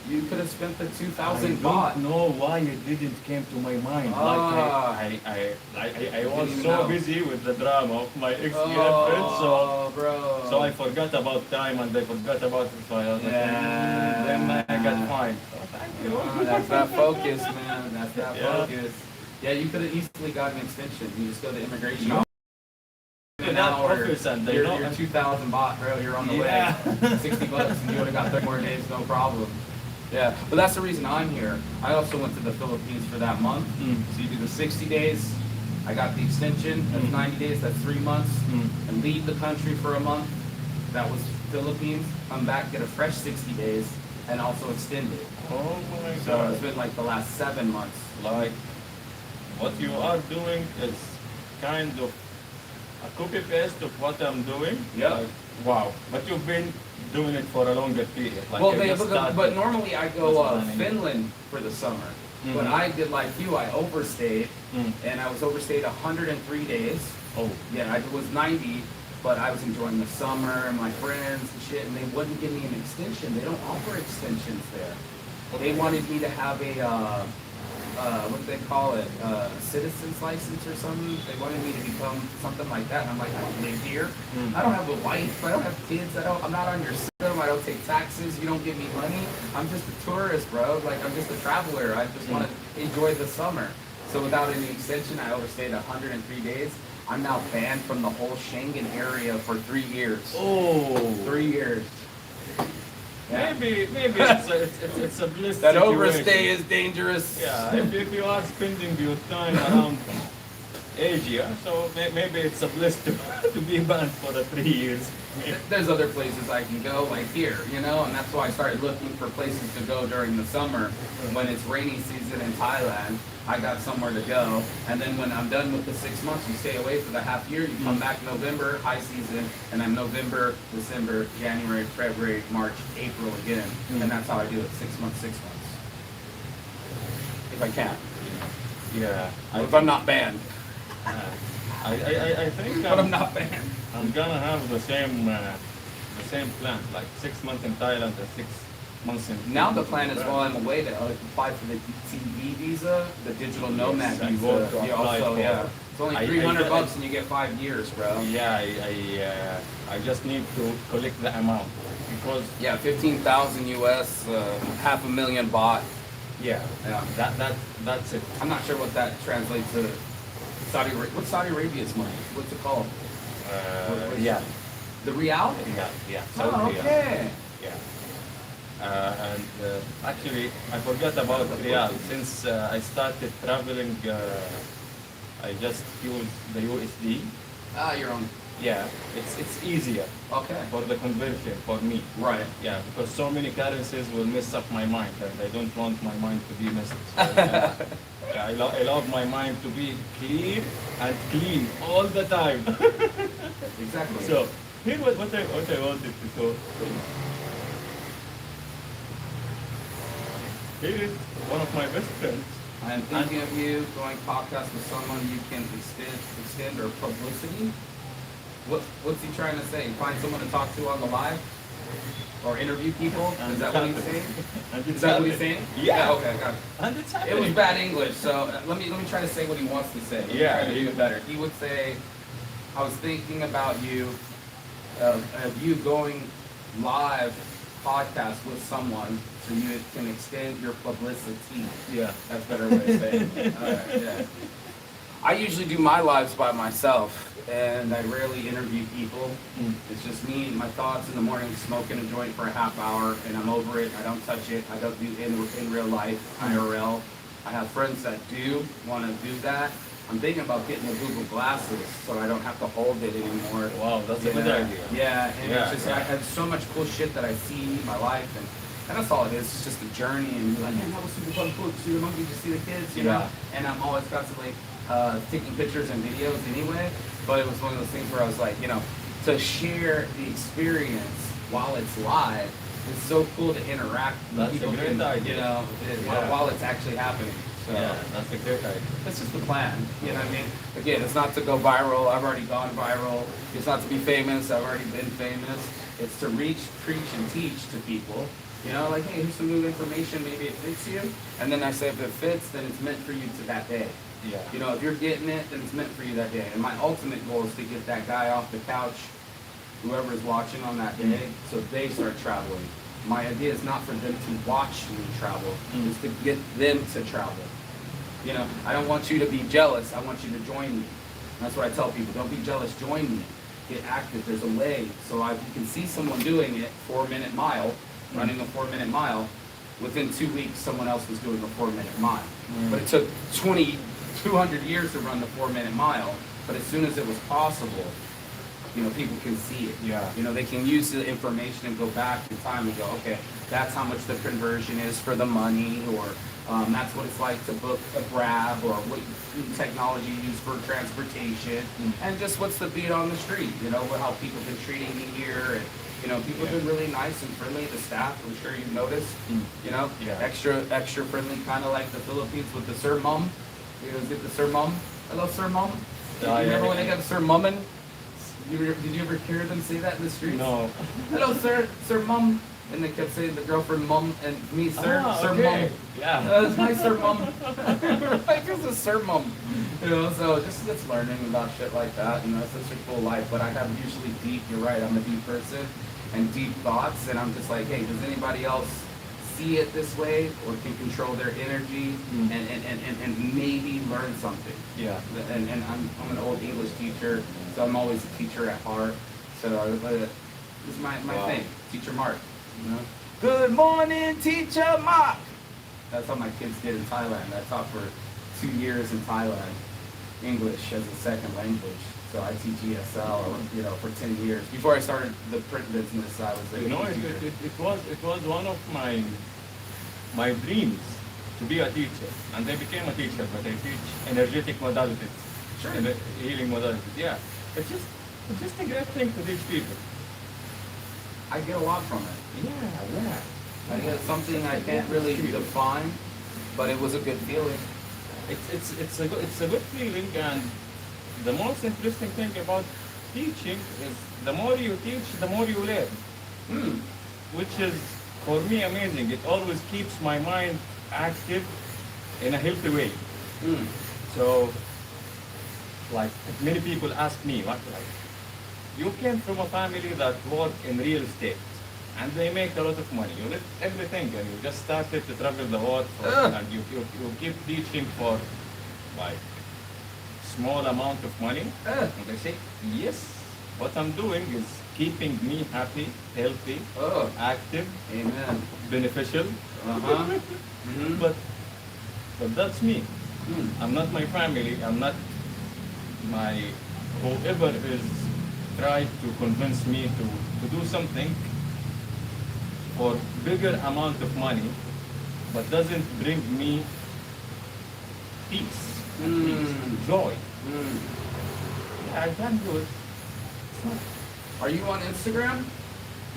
You could have spent the 2,000 I baht. don't know why it didn't came to my mind. Ah. I was Didn't even so know. busy with the drama of my ex-girlfriend, Oh, bro. so I forgot about time and I forgot about it. So I was like, Yeah. then I got fined. So thank you. That's that focus, man. That's that Yeah. focus. Yeah, you could have easily gotten an extension. You just go to immigration. No. In an That hour, office and they you're know. 2,000 baht, bro. You're on the Yeah. way. 60 bucks, and you would have got 30 more days, no problem. Yeah, but that's the reason I'm here. I also went to the Philippines for that month. So you do the 60 days. I got the extension. That's 90 days. That's 3 months. And leave the country for a month. That was Philippines. Come back, get a fresh 60 days, and also extend it. Oh my So God. it's been like the last 7 months. Like, what you are doing is kind of a copy paste of what I'm doing. Yep. Like, wow. But you've been doing it for a longer period. Like Well, you just started. but normally I go What's planning? Finland for the summer. But Mhm. I did like you. I overstayed, Mm. and I was overstayed 103 days. Oh. Yeah, I was 90, but I was enjoying the summer and my friends and shit, and they wouldn't give me an extension. They don't offer extensions there. They wanted me to have a, what do they call it, citizen's license or something. They wanted me to become something like that. And I'm like, I don't live here. Mm. I don't have a wife. I don't have kids. I'm not on your system. I don't take taxes. You don't give me money. I'm just a tourist, bro. Like, I'm just a traveler. I just want to enjoy the summer. So without any extension, I overstayed 103 days. I'm now banned from the whole Schengen area for 3 years. Oh. 3 years. Yeah. Maybe it's a bliss That situation. overstay is dangerous. Yeah, if you are spending your time around Asia, so maybe it's a bliss to be banned for the 3 years. There's other places I can go, like here, you know, and that's why I started looking for places to go during the summer. When it's rainy season in Thailand, I got somewhere to go. And then when I'm done with the 6 months, you stay away for the half year, you come back November, high season, and then November, December, January, February, March, April again. And that's how I do it, 6 months, 6 months. If I can. Yeah. If I'm not banned. I think But I'm not banned. I'm gonna have the same plan, like 6 months in Thailand and 6 months in. Now the plan is while I'm away to apply for the TV visa, the digital nomad Yes, I visa. go to You apply also, for- yeah. It's only I- 300 I- bucks and you get 5 years, bro. Yeah, I just need to collect the amount because Yeah, 15,000 US, half a million baht. yeah, Yeah. that's it. I'm not sure what that translates to Saudi Arabia. What's Saudi Arabia's money? What's it called? Yeah, The Real? yeah. Oh, Saudi Riyal. okay. Yeah. And actually, I forgot about Riyal. Since I started traveling, I just use the USD. Ah, you're on. Yeah, it's easier Okay. for the conversion for me. Right. Yeah, because so many currencies will mess up my mind, and I don't want my mind to be messed. So, yeah, I love my mind to be clean and clean all the time. Exactly. So here what I wanted to show. Here is one of my best friends. I'm thinking of you going podcast with someone you can extend or publicity. What's he trying to say? Find someone to talk to on the live? Or interview people? Is that what he's saying? And Is that what he's saying? Yeah. Okay, got it. And it's It happening. was bad English, so let me try to say what he wants to say. Let me Yeah, try to do it better. He would say, I was thinking about you, of you going live podcast with someone so you can extend your publicity. Yeah. That's a better way of saying it. Alright, yeah. I usually do my lives by myself, and I rarely interview people. It's just me and my thoughts in the morning, smoking a joint for a half hour, and I'm over it. I don't touch it. I don't do in real life, IRL. I have friends that do want to do that. I'm thinking about getting the Google glasses so I don't have to hold it anymore. Wow, that's a good idea. Yeah, and Yeah, it's just yeah. I have so much cool shit that I see in my life, and that's all it is. It's just a journey, and you're like, man, that was super fun. Cool. See the monkeys, you see the kids, you know. Yeah. And I'm always constantly taking pictures and videos anyway. But it was one of those things where I was like, you know, to share the experience while it's live it's so cool to interact. That's People a great can, idea. you know, Yeah. while it's actually happening. So Yeah, that's a great idea. that's just the plan. You know what I mean? Again, it's not to go viral. I've already gone viral. It's not to be famous. I've already been famous. It's to reach, preach, and teach to people. You know, like, hey, here's some new information. Maybe it fits you. And then I say, if it fits, then it's meant for you to that day. Yeah. You know, if you're getting it, then it's meant for you that day. And my ultimate goal is to get that guy off the couch, whoever's watching on that day, so they start traveling. My idea is not for them to watch me travel, it's to get them to travel. You know, I don't want you to be jealous, I want you to join me. That's what I tell people, don't be jealous, join me. Get active, there's a way. So you can see someone doing it, 4-minute mile, running a 4-minute mile. Within 2 weeks, someone else was doing a 4-minute mile. But it took 200 years to run the 4-minute mile. But as soon as it was possible, you know, people can see it. Yeah. You know, they can use the information and go back in time and go, okay, that's how much the conversion is for the money, or that's what it's like to book a Grab, or what technology you use for transportation, and just what's the beat on the street. You know, how people have been treating me here, and you know, people have been really nice and friendly. The staff, I'm sure you've noticed. You know, extra friendly, kind of like the Philippines with the Sir Mum. You guys get the Sir Mum? Hello, Sir Mum. You remember when they got Sir Mummin? Did you ever hear them say that in the streets? No. Hello, sir, Sir Mum. And they kept saying the girlfriend Mum and me, Sir, Sir okay. Mum. Yeah. That's my Sir Mum. Right, it's a Sir Mum. You know, so just learning about shit like that. You know, it's such a cool life. But I have usually deep, you're right, I'm a deep person, and deep thoughts. And I'm just like, hey, does anybody else see it this way, or can control their energy and maybe learn something? Yeah. And I'm an old English teacher, so I'm always a teacher at heart. So this is my thing, Teacher Mark. You know? Good morning, Teacher Mark. That's how my kids did in Thailand. I taught for 2 years in Thailand, English as a second language. So I teach ESL, you know, for 10 years. Before I started the print business, I was a You know, teacher. it was one of my dreams to be a teacher, and I became a teacher. But I teach energetic modalities, Sure. healing modalities. Yeah, it's just a great thing to teach people. I get a lot from it. Yeah. I get something I can't really define, but it was a good feeling. It's a good feeling, and the most interesting thing about teaching is the more you teach, the more you learn, which is for me amazing. It always keeps my mind active in a healthy way. So, like many people ask me, you came from a family that worked in real estate, and they make a lot of money. You left everything, and you just started to travel the world, and you keep teaching for like small amount of money. And I say, yes, what I'm doing is keeping me happy, healthy, active, Amen. beneficial. But that's me. I'm not my family. I'm not my whoever is trying to convince me to do something for bigger amount of money, but doesn't bring me peace, joy. Yeah, I can't do it. Are you on Instagram?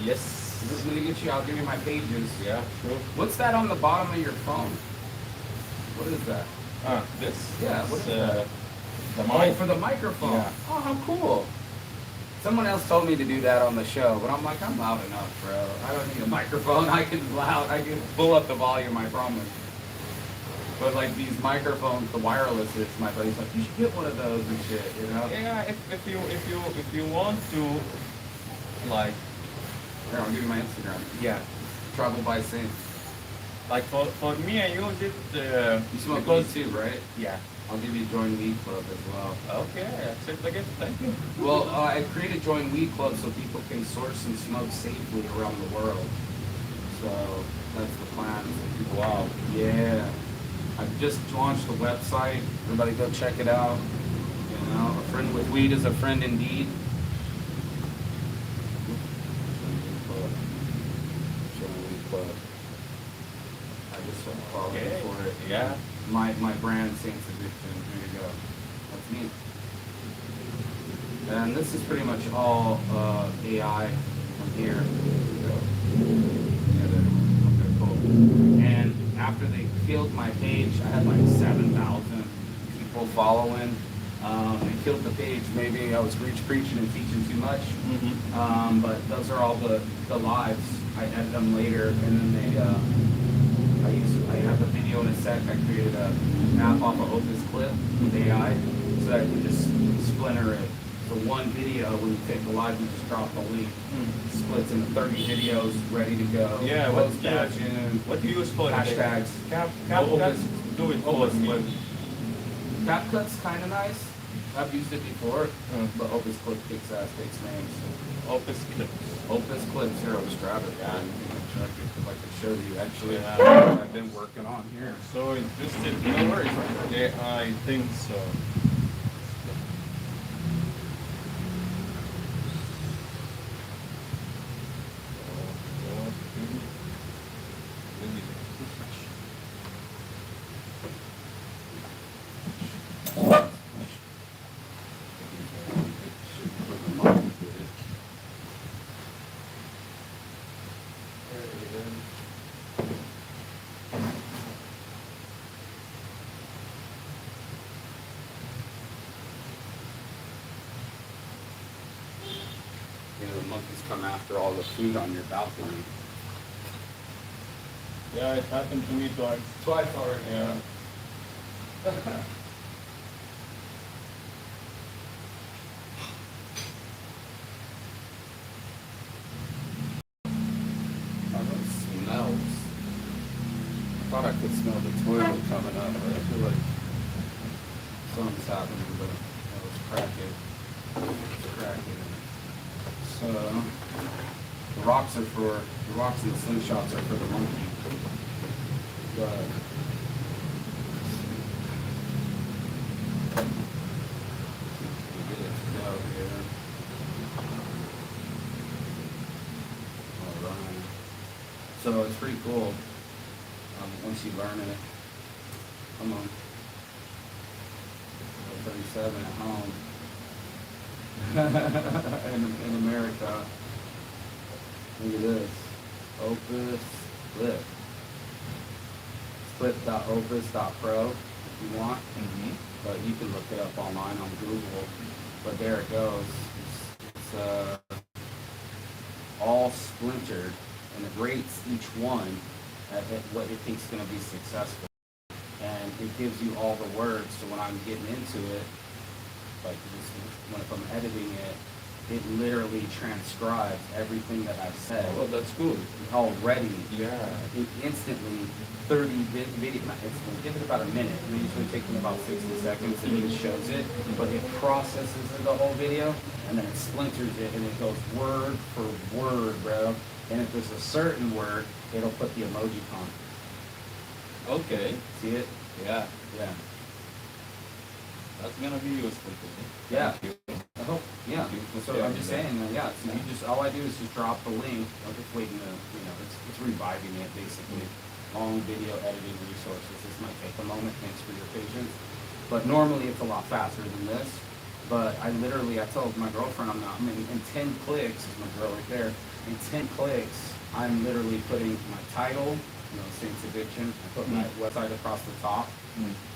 Yes. Is this gonna get you? I'll give you my pages. Yeah, sure. What's that on the bottom of your phone? What is that? This. Yeah, what is that? The Oh, mic. for the microphone. Yeah. Oh, how cool. Someone else told me to do that on the show, but I'm like, I'm loud enough, bro. I don't need a microphone. I can pull up the volume, I promise. But like these microphones, the wirelesses, my buddy's like, you should get one of those and shit, you know? Yeah, if you want to, like, Here, I'll give you my Instagram. yeah, Travel by Saint. like for me, I use it You smoke because weed too, right? yeah. I'll give you Join Weed Club as well. Okay, accept the gift. Thank you. Well, I created Join Weed Club so people can source and smoke safely around the world. So that's the plan. Wow. Yeah. I've just launched the website. Everybody go check it out. You know, a friend with weed is a friend indeed. Join Weed Club. I just followed Okay. for it. Yeah. My brand, Saints Addiction. There you go. That's me. And this is pretty much all AI from here. There you go. killed my page. I had like 7,000 people following. It killed the page. Maybe I was preaching and teaching too much. But those are all the lives. I edit them later, and then I have the video in a sec. I created an app off of Opus Clip with AI, so that I can just splinter it. So one video, when you take the live, you just drop the link. Splits into 30 videos, ready to go. Yeah, what do you use for hashtags? CapCut, do it for me. CapCut's kind of nice. I've used it before, but Opus Clip kicks ass, takes names. Opus Clips. Opus Clips, here, I'll just grab it. Yeah. If I could show you, actually, Yeah. I've been working on here. So interested, no worries. Yeah, I think so. You know, the monkeys come after all the food on your balcony. Yeah, it happened to me twice. Twice already. Yeah. Those smells. I thought I could smell the toilet coming up, but I feel like something's happening, but it was cracking. It's cracking. So the rocks and the slingshots are for the monkey. But get it to go here. Alright. So it's pretty cool. Once you learn it. Come on. 37 at home. in America. Look at this. Opus Clip. Clip.opus.pro if you want. But you can look it up online on Google. But there it goes. It's all splintered, and it rates each one at what it thinks is going to be successful. And it gives you all the words, so when I'm getting into it, like this, if I'm editing it, it literally transcribes everything that I've said. Oh, that's good. Already. Yeah. It instantly, 30 video, give it about a minute. It usually takes me about 60 seconds, and it shows it, but it processes the whole video, and then it splinters it, and it goes word for word, bro. And if there's a certain word, it'll put the emoji on. Okay. See it? Yeah. Yeah. That's gonna be useful to me. Yeah. Thank you. I hope, yeah. So I'm just saying, yeah. So you just, all I do is just drop the link. I'm just waiting to, it's reviving it basically. Long video editing resources. This might take a moment. Thanks for your patience. But normally it's a lot faster than this. But I told my girlfriend in 10 clicks, is my girl right there. In 10 clicks, I'm literally putting my title, Saints Addiction. I put my website across the top,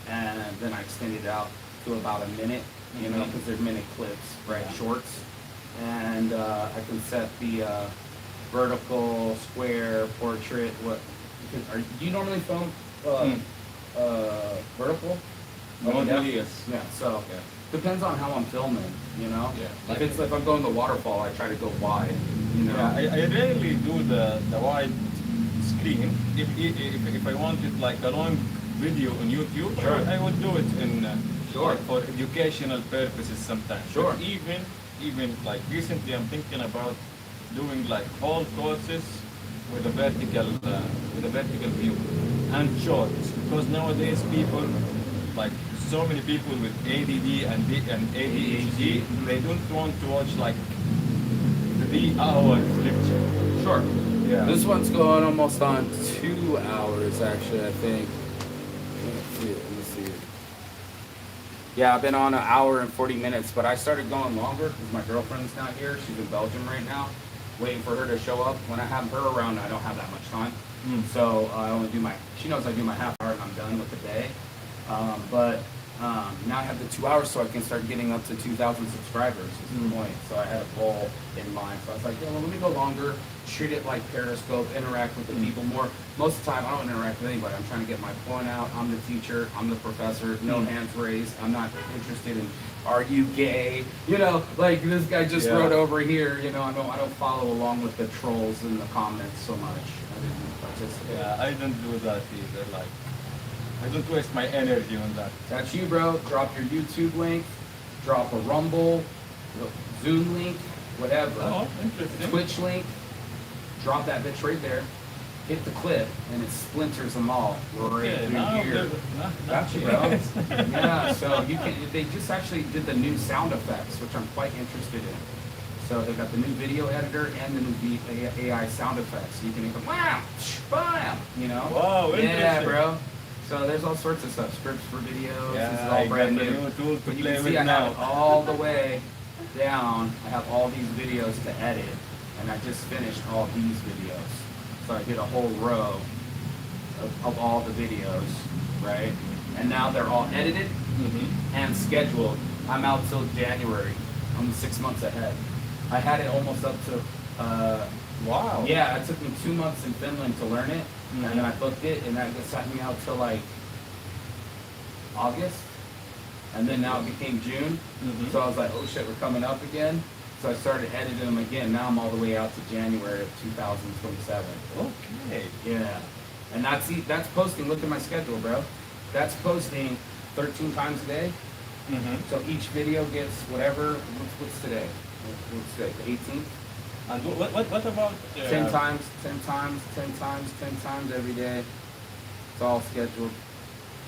and then I extend it out to about a minute, because they're minute clips, right? Yeah. Shorts. And I can set the vertical, square, portrait. Do you normally film vertical? Normally, yes. Yeah, so depends on how I'm filming, Yeah. If I'm going the waterfall, I try to go wide, Yeah, I rarely do the wide screen. If I wanted like a long video on YouTube, sure. I would do it in sure. for educational purposes sometimes. Sure. But even like recently, I'm thinking about doing like whole courses with a vertical view and shorts, because nowadays people, like so many people with ADD and ADHD, they don't want to watch like 3-hour lecture. Sure. Yeah. This one's going almost on 2 hours, actually, I think. Let me see. Yeah, I've been on 1 hour and 40 minutes, but I started going longer because my girlfriend's not here. She's in Belgium right now, waiting for her to show up. When I have her around, I don't have that much time. So I only do she knows I do my half hour and I'm done with the day. But now I have the 2 hours so I can start getting up to 2,000 subscribers is the point. So I had a goal in mind. So I was like, yeah, well, let me go longer, treat it like Periscope, interact with the people more. Most of the time, I don't interact with anybody. I'm trying to get my point out. I'm the teacher. I'm the professor. No hands raised. I'm not interested in, are you gay? You know, like this guy just wrote over here. You know, I don't follow along with the trolls in the comments so much. I didn't participate. Yeah, I don't do that either. Like, I don't waste my energy on that. That's you, bro. Drop your YouTube link. Drop a Rumble, Zoom link, whatever. Oh, interesting. Twitch link. Drop that bitch right there. Hit the clip, and it splinters them all right through here. Got you, bro. Yeah. So you can. They just actually did the new sound effects, which I'm quite interested in. So they got the new video editor and the new AI sound effects. So you can make them wow, bam, you know. Wow, yeah, bro. So there's all sorts of stuff, scripts for videos. Yeah, this is all brand new. Tool to But you play can with see I now. have it all the way down. I have all these videos to edit, and I just finished all these videos. So I did a whole row of all the videos, right? And now they're all edited and scheduled. I'm out till January. I'm 6 months ahead. I had it almost up to, Wow. yeah, it took me 2 months in Finland to learn it, and then I booked it, and that sent me out till like August, and then now it became June, so I was like, oh shit, we're coming up again, so I started editing them again. Now I'm all the way out to January of 2027. Okay. Yeah, and that's posting, look at my schedule, bro. That's posting 13 times a day, so each video gets whatever, what's today? What's today, the 18th? And what about 10 times, 10 times, 10 times, 10 times every day. It's all scheduled,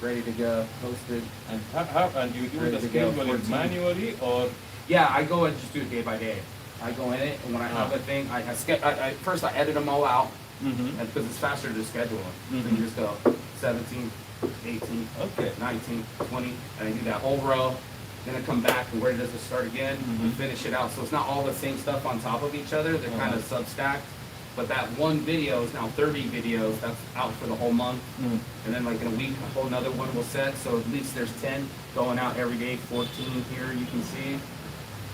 ready to go, posted. And how and you do Ready the to go, scheduling 14. manually or? Yeah, I go and just do it day by day. I go in it, and when I have a thing, first I edit them all out, and because it's faster to schedule them. So you just go 17, 18, Okay. 19, 20, and I do that whole row. Then I come back, and where does it start again? And finish it out. So it's not all the same stuff on top of each other. They're kind of sub-stacked. But that one video is now 30 videos. That's out for the whole month. And then like in a week, a whole another one will set. So at least there's 10 going out every day, 14 here you can see.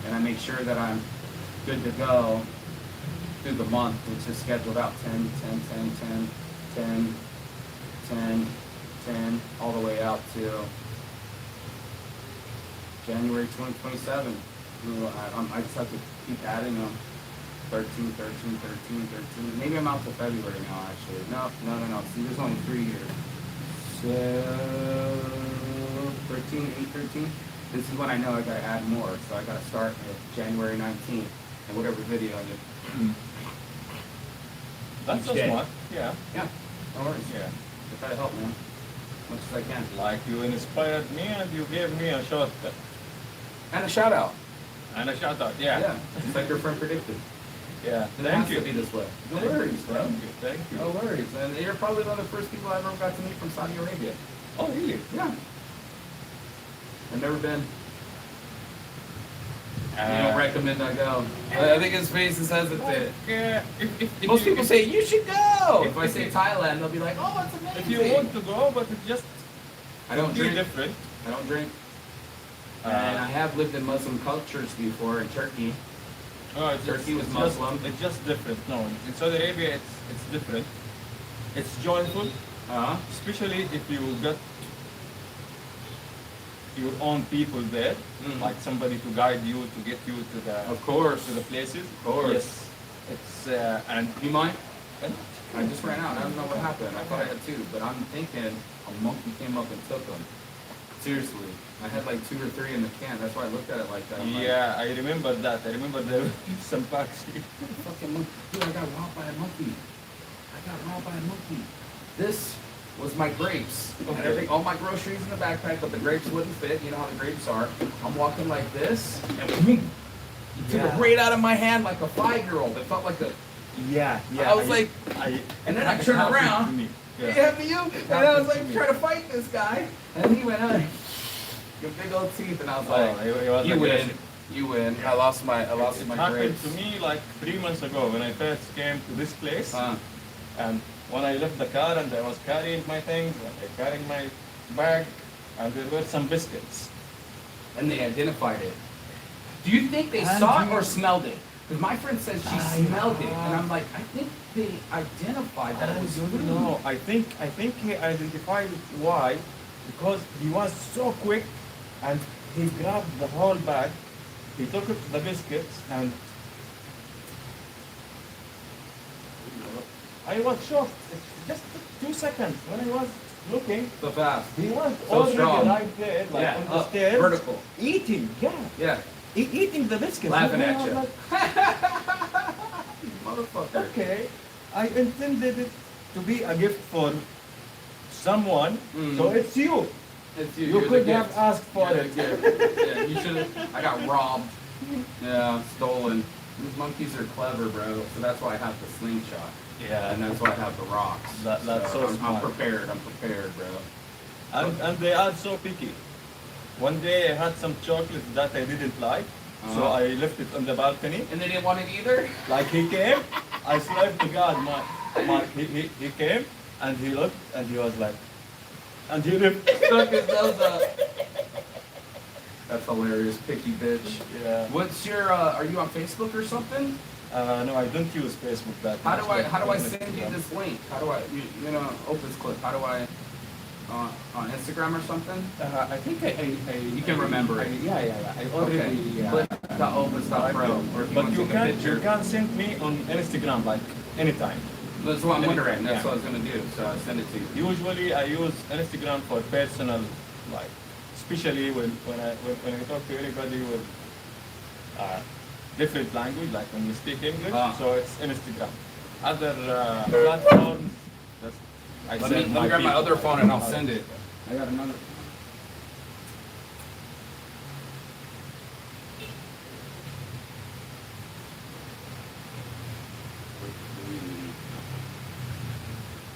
And I make sure that I'm good to go through the month. It's just scheduled out 10, 10, 10, 10, 10, 10, 10, all the way out to January 2027. I just have to keep adding them. 13, 13, 13, 13. Maybe I'm out till February now, actually. No. See, there's only 3 here. So, 13, 8, 13. This is when I know I gotta add more. So I gotta start at January 19th and whatever video I do. That's Each so day. smart. Yeah. Yeah, no worries. Yeah. I try to help, man. As much as I can. Like you inspired me and you gave me a shortcut. And a shout out. And a shout out. Yeah. Just like your friend predicted. Yeah. It has to be this way. No worries, bro. Thank you. No worries. And you're probably one of the first people I ever got to meet from Saudi Arabia. Oh, really? Yeah. I've never been. You don't recommend I go. I think his face is hesitant. Yeah. Most people say, you should go. If I say Thailand, they'll be like, oh, it's amazing. If you want to go, but it's just I don't drink. different. I don't drink. And I have lived in Muslim cultures before in Turkey. Oh, Turkey was Muslim. It's just different. No, in Saudi Arabia, it's different. It's joyful, especially if you got your own people there, like somebody to guide you, to get you to the to the places. Of course. Yes, it's and You mind? I just ran out. I don't know what happened. I thought I had 2, but I'm thinking a monkey came up and took them. Seriously. I had like 2 or 3 in the can. That's why I looked at it like that. I'm yeah, I remember that. I remember there were some packs. fucking monkey. Dude, I got robbed by a monkey. This was my grapes. And everything, all my groceries in the backpack, but the grapes wouldn't fit. You know how the grapes are. I'm walking like this, and he took it right out of my hand like a 5-year-old. It felt like a... Yeah. I was like... and then I turned around. Yeah. It happened to you? And I was like trying to fight this guy. And he went out. Your big old teeth, and I was like, you win. You win. I lost my It happened grapes. to me like 3 months ago when I first came to this place, and when I left the car and I was carrying my things, carrying my bag, and there were some biscuits. And they identified it. Do you think they And saw it you- or smelled it? Because my friend says she smelled it, and I'm like, I think they identified that it was food. No, I think he identified it. Why? Because he was so quick, and he grabbed the whole bag. He took it the biscuits, and I was shocked. It just took 2 seconds when I was looking. So fast. He was So already strong. right there, like Yeah, on the up, stairs, vertical. eating. Yeah, Yeah. eating the biscuits. Laughing And at I you. was like, Motherfucker. okay, I intended it to be a gift for someone, so it's you. It's You you're the could have gift. asked for You're it. the gift. Yeah, you should have. I got robbed. Yeah, stolen. These monkeys are clever, bro. So that's why I have the slingshot. Yeah, And that's why I have the rocks. That's so I'm smart. prepared. I'm prepared, bro. and they are so picky. One day I had some chocolate that I didn't like, so Uh-huh. I left it on the balcony. And they didn't want it either? Like he came, I swear to God, he came and he looked and he was like, and he ripped. Stuck his nose up. That's hilarious, picky bitch. Yeah. What's your, are you on Facebook or something? No, I don't use Facebook that How much. do I, but how do I on send you Instagram. this link? How do I, you know, Opus Clip, how do I, on Instagram or something? I think You can remember it. Yeah. I Okay. already. Clip.opus.pro, or if you But want to you take a can picture. send me on Instagram like anytime. That's what I'm wondering, that's Yeah. what I was gonna do, so I send it to you. Usually I use Instagram for personal, like, especially when I talk to anybody with different language, like when you speak English, so it's Instagram. Other platforms, that's, I Let me send grab my people. other phone and I'll send it. I got another.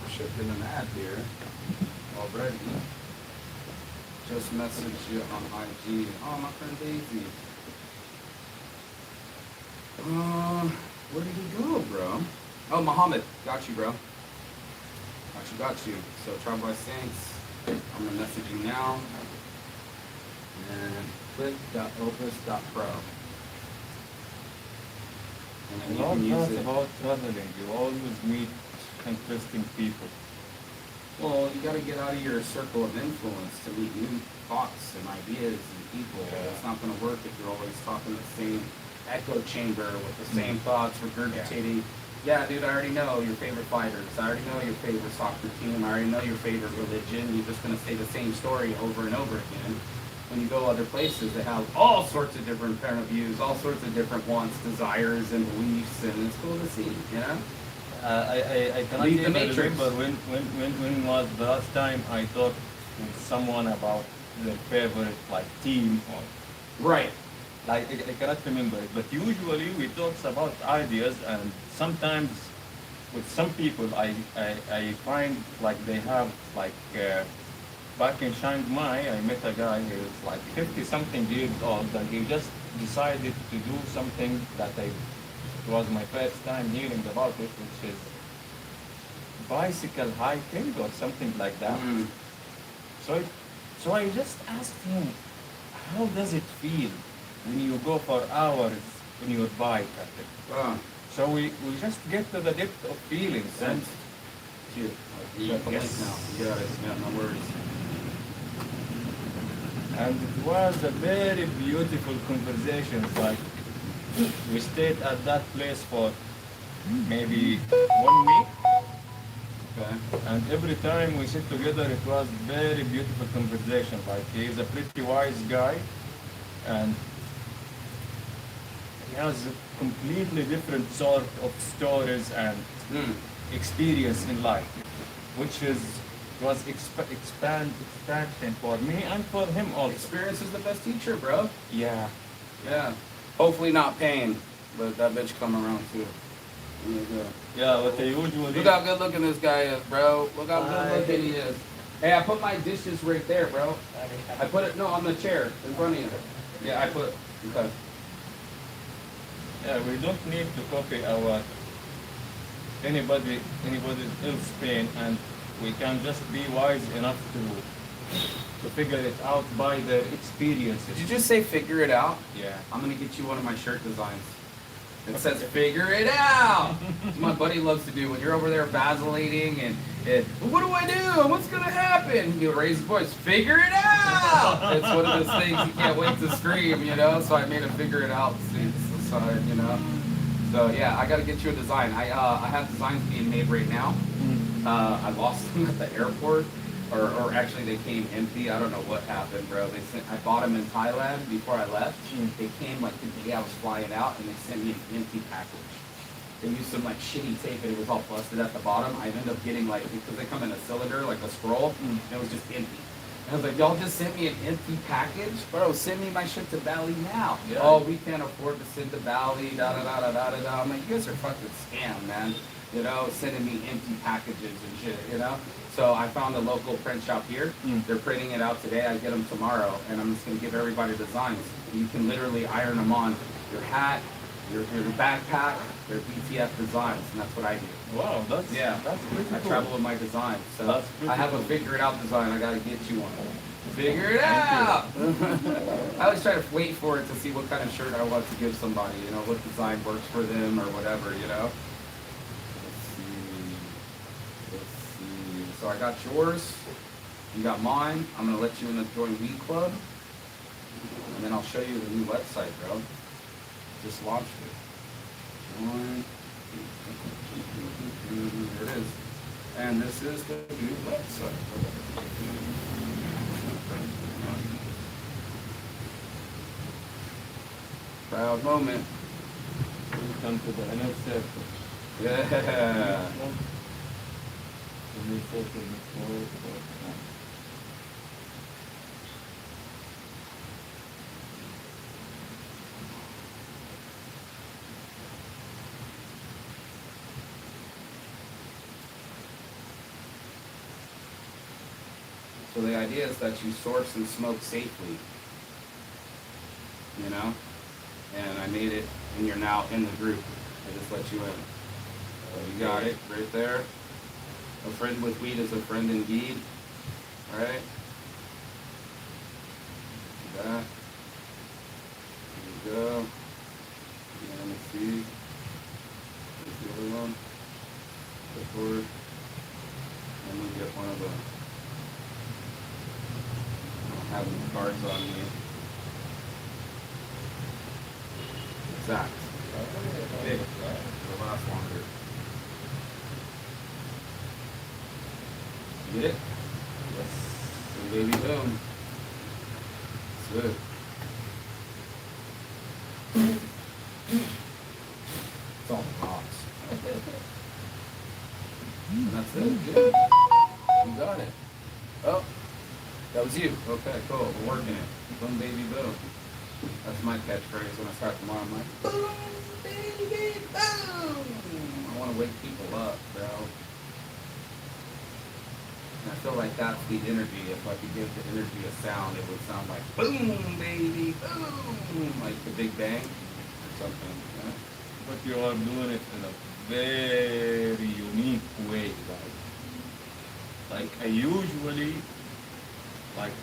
Shipped in an ad here already. Just messaged you on IG. Oh, my friend Daisy. Where did he go, bro? Oh, Muhammad. Got you, bro. Got you. So, Travel by Saints. I'm gonna message you now. And click.opus.pro. And then you Love can use that it. about traveling. You always meet interesting people. Well, you gotta get out of your circle of influence to meet new thoughts and ideas and people. Yeah. It's not gonna work if you're always talking the same echo chamber with the same thoughts regurgitating. Yeah, dude, I already know your favorite fighters. I already know your favorite soccer team. I already know your favorite religion. You're just gonna say the same story over and over again. When you go other places, they have all sorts of different point of views, all sorts of different wants, desires, and beliefs, and it's cool to see, you know? I cannot Leave the even matrix. remember when was the last time I talked with someone about their favorite like team or Right. like I cannot remember it. But usually we talk about ideas, and sometimes with some people I find like they have like back in Chiang Mai I met a guy who was like 50 something years old, and he just decided to do something that it was my first time hearing about it, which is bicycle hiking or something like that. Mm. So I just asked him, how does it feel when you go for hours on your bike? So we just get to the depth of feelings. And Cute. You got the link Yes. now. You got it. Yeah, no worries. And it was a very beautiful conversation. Like we stayed at that place for maybe 1 week, Okay. and every time we sit together, it was very beautiful conversation. Like he is a pretty wise guy, and he has a completely different sort of stories and Mm. experience in life, which was expansion for me and for him also. Experience is the best teacher, bro. Yeah. Yeah. Hopefully not pain, but that bitch come around too. There you go. Yeah, but they usually... Look how good looking this guy is, bro. Look how good looking he is. Hey, I put my dishes right there, bro. I put it, no, on the chair in front of you. Yeah, I put, okay. Yeah, we don't need to copy our anybody else pain, and we can just be wise enough to figure it out by their experiences. Did you just say figure it out? Yeah. I'm gonna get you one of my shirt designs. It says figure it out. My buddy loves to do when you're over there vacillating and what do I do? What's gonna happen? He'll raise his voice, figure it out. It's one of those things you can't wait to scream, you know. So I made him figure it out. Side, you know. So yeah, I gotta get you a design. I have designs being made right now. I lost them at the airport. Or actually they came empty. I don't know what happened, bro. I bought them in Thailand before I left. They came like the day I was flying out, and they sent me an empty package. They used some like shitty tape, and it was all busted at the bottom. I ended up getting like, because they come in a cylinder, like a scroll, and it was just empty. And I was like, y'all just sent me an empty package? Bro, send me my shit to Bali now. Yeah. Oh, we can't afford to send to Bali, da-da-da-da-da-da. I'm like, you guys are fucking scam, man. You know, sending me empty packages and shit, you know? So I found a local print shop here. They're printing it out today. I get them tomorrow, and I'm just gonna give everybody designs. You can literally iron them on your hat, your backpack. They're BTF designs, and that's what I do. Wow, that's pretty cool. I travel with my designs, so That's I have a figure it out design. I gotta get you one. Figure it out. I always try to wait for it to see what kind of shirt I want to give somebody. You know, what design works for them or whatever. You know. So I got yours, you got mine. I'm gonna let you in the Join Weed Club, and then I'll show you the new website, bro. Just launched it. Join. Here it is. And this is the new website. Proud moment. Welcome to the InASec. Yeah. So the idea is that you source and smoke safely, you know? And I made it, and you're now in the group. I just let you in. So you got it right there. A friend with weed is a friend indeed. Right? That. There you go. And let me see. There's the other one. Clipboard. And we get one of the. I don't have any cards on me. Exact. Big. It'll last longer. Get it? Yes. And baby boom. That's it. It's all the box. And that's it. Good. You got it. Oh, that was you. Okay, cool. We're working it. Boom, baby, boom. That's my catchphrase when I start tomorrow. I'm like, boom, baby, boom. I want to wake people up, bro. And I feel like that's the energy. If I could give the energy a sound, it would sound like boom, baby, boom, like the Big Bang or something. Yeah? But you are doing it in a very unique way. Like I usually, like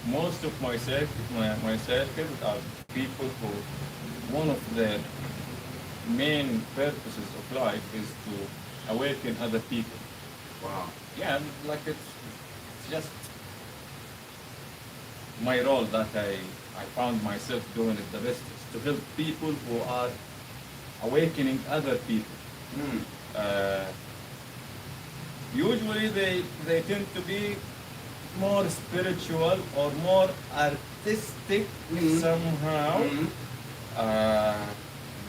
most of my circles are people who one of their main purposes of life is to awaken other people. Wow. Yeah, like it's just my role that I found myself doing it the best is to help people who are awakening other people. Usually they tend to be more spiritual or more artistic somehow.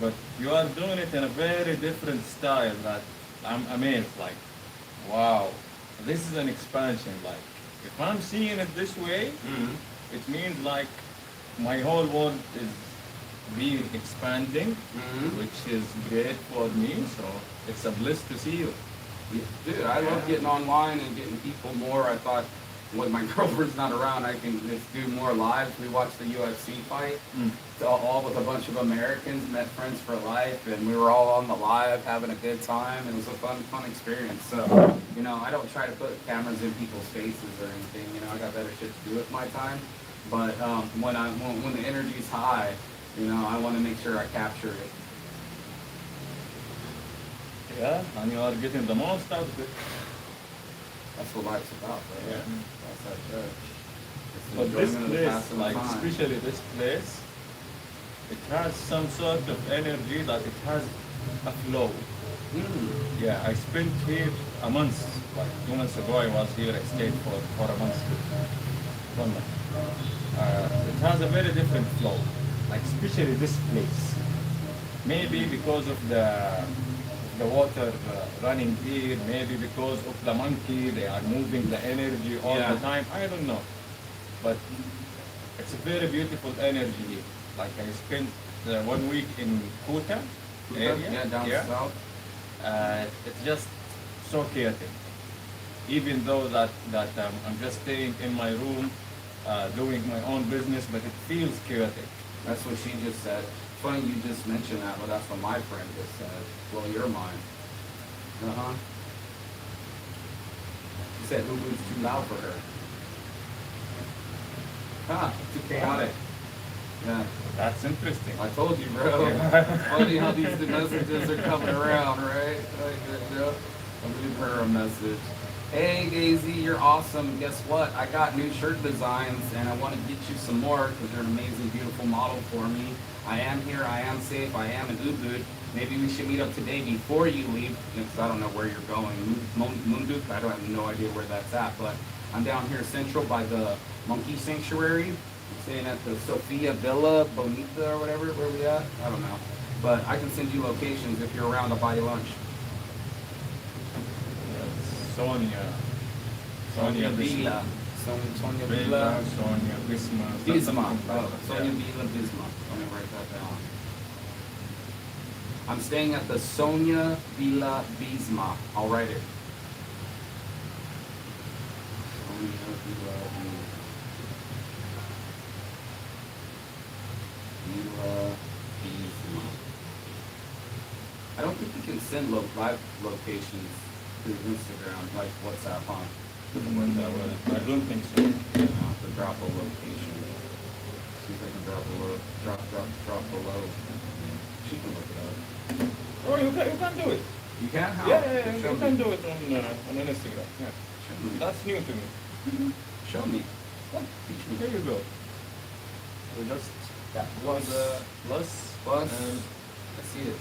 But you are doing it in a very different style that I'm amazed. Like, wow, this is an expansion. Like, if I'm seeing it this way, it means like my whole world is being expanding, which is great for me. So it's a bliss to see you. Dude, I love getting online and getting people more. I thought when my girlfriend's not around, I can just do more lives. We watched the UFC fight, all with a bunch of Americans, met friends for life, and we were all on the live having a good time. It was a fun experience. So, you know, I don't try to put cameras in people's faces or anything. You know, I got better shit to do with my time. But when the energy's high, you know, I want to make sure I capture it. Yeah, and you are getting the most out of it. That's what life's about, bro. Yeah. That's that church. It's the But this enjoyment of the place, passing of like time. especially this place, it has some sort of energy that it has a flow. Yeah, I spent here a month, like 2 months ago I was here, I stayed for a month. 1 month. It has a very different flow, like especially this place. Maybe because of the water running here, maybe because of the monkey, they are moving the energy all Yeah. the time, I don't know. But it's a very beautiful energy here. Like I spent 1 week in Kuta area. Yeah, down south. It's just so chaotic. Even though that I'm just staying in my room, doing my own business, but it feels chaotic. That's what she just said. Funny you just mentioned that, but that's what my friend just said. Blow your mind. Uh-huh. She said Ubu's too loud for her. Huh, too chaotic. Yeah. That's interesting. I told you, bro. It's funny how these messages are coming around, right? I'll leave her a message. Hey, Daisy, you're awesome. Guess what? I got new shirt designs, and I want to get you some more because you're an amazing, beautiful model for me. I am here. I am safe. I am in Ubud. Maybe we should meet up today before you leave, because I don't know where you're going. Munduk, I don't have no idea where that's at, but I'm down here central by the monkey sanctuary. I'm staying at the Sofia Villa Bonita or whatever. Where we at? I don't know. But I can send you locations. If you're around, I'll buy you lunch. Sonia Villa. Sonia Villa. Sonia Bisma. Bisma. Oh, Sonia Villa Bisma. Let me write that down. I'm staying at the Sonia Villa Bisma. I'll write it. Sonia Villa Bisma. I don't think you can send live locations through Instagram, like WhatsApp, huh? I don't think so. To drop a location. See if I can drop below. She can look it up. Oh, you can do it. You can? How? Yeah, Show you me. can do it on Instagram. Yeah. Show me. That's new to me. Show me. Teach me. Here you go. We just plus and I see it.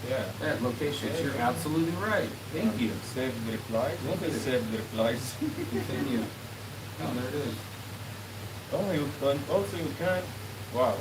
yeah. Yeah, locations. Yeah, You're yeah. absolutely right. Thank you. Save the replies. Thank you. Save the replies. Continue. Oh, there it is. Oh, you can. Wow.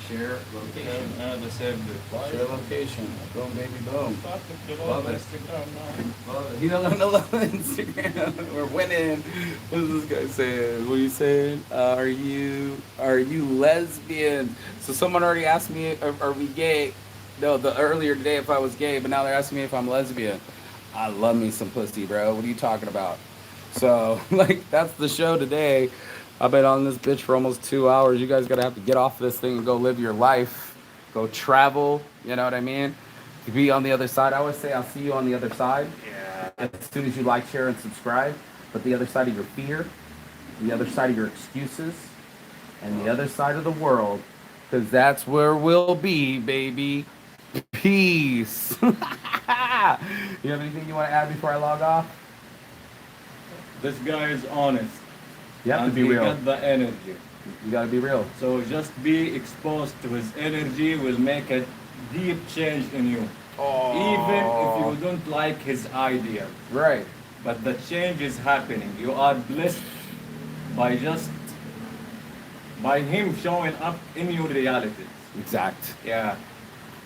Share You location. can add the save the replies. Share location. Boom, baby, boom. Start with the Love it. Instagram now. Love it. You don't love Instagram. We're winning. What is this guy saying? What are you saying? Are you lesbian? So someone already asked me, are we gay? No, the earlier today if I was gay, but now they're asking me if I'm lesbian. I love me some pussy, bro. What are you talking about? So, like, that's the show today. I've been on this bitch for almost 2 hours. You guys gotta have to get off this thing and go live your life. Go travel, you know what I mean? To be on the other side. I always say I'll see you on the other side. Yeah. As soon as you like, share, and subscribe. But the other side of your fear, the other side of your excuses, and the other side of the world, because that's where we'll be, baby. Peace. You have anything you want to add before I log off? This guy is honest. You have to and be he real. got the energy. You gotta be real. So just be exposed to his energy will make a deep change in you. Even if you don't like his idea. Right. But the change is happening. You are blessed by him showing up in your realities. Exact. Yeah.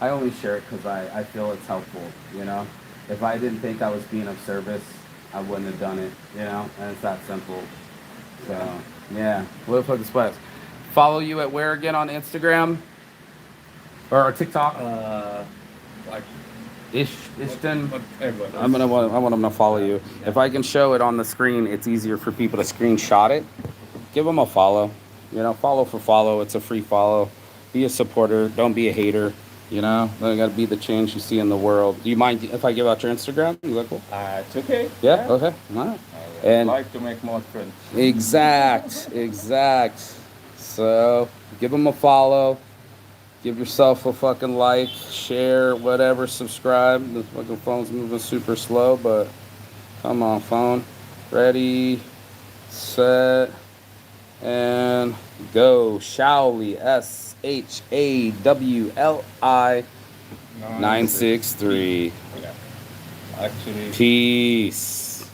I only share it because I feel it's helpful, you know? If I didn't think I was being of service, I wouldn't have done it, you know? And it's that simple. So, yeah. We'll put the sweats. Follow you at where again on Instagram? Or TikTok? Like Ishton. Whatever. I want them to follow you. If I can show it on the screen, it's easier for people to screenshot it. Give them a follow. You know, follow for follow. It's a free follow. Be a supporter. Don't be a hater. You know, I gotta be the change you see in the world. Do you mind if I give out your Instagram? Is that cool? It's okay. Yeah. Okay. All right. I And like to make more friends. exact. So give them a follow. Give yourself a fucking like, share, whatever, subscribe. The fucking phone's moving super slow, but come on, phone. Ready, set, and go. Shawly, SHAWLI 963. Yeah. Actually, Peace.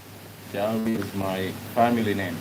Xiaomi is my family name.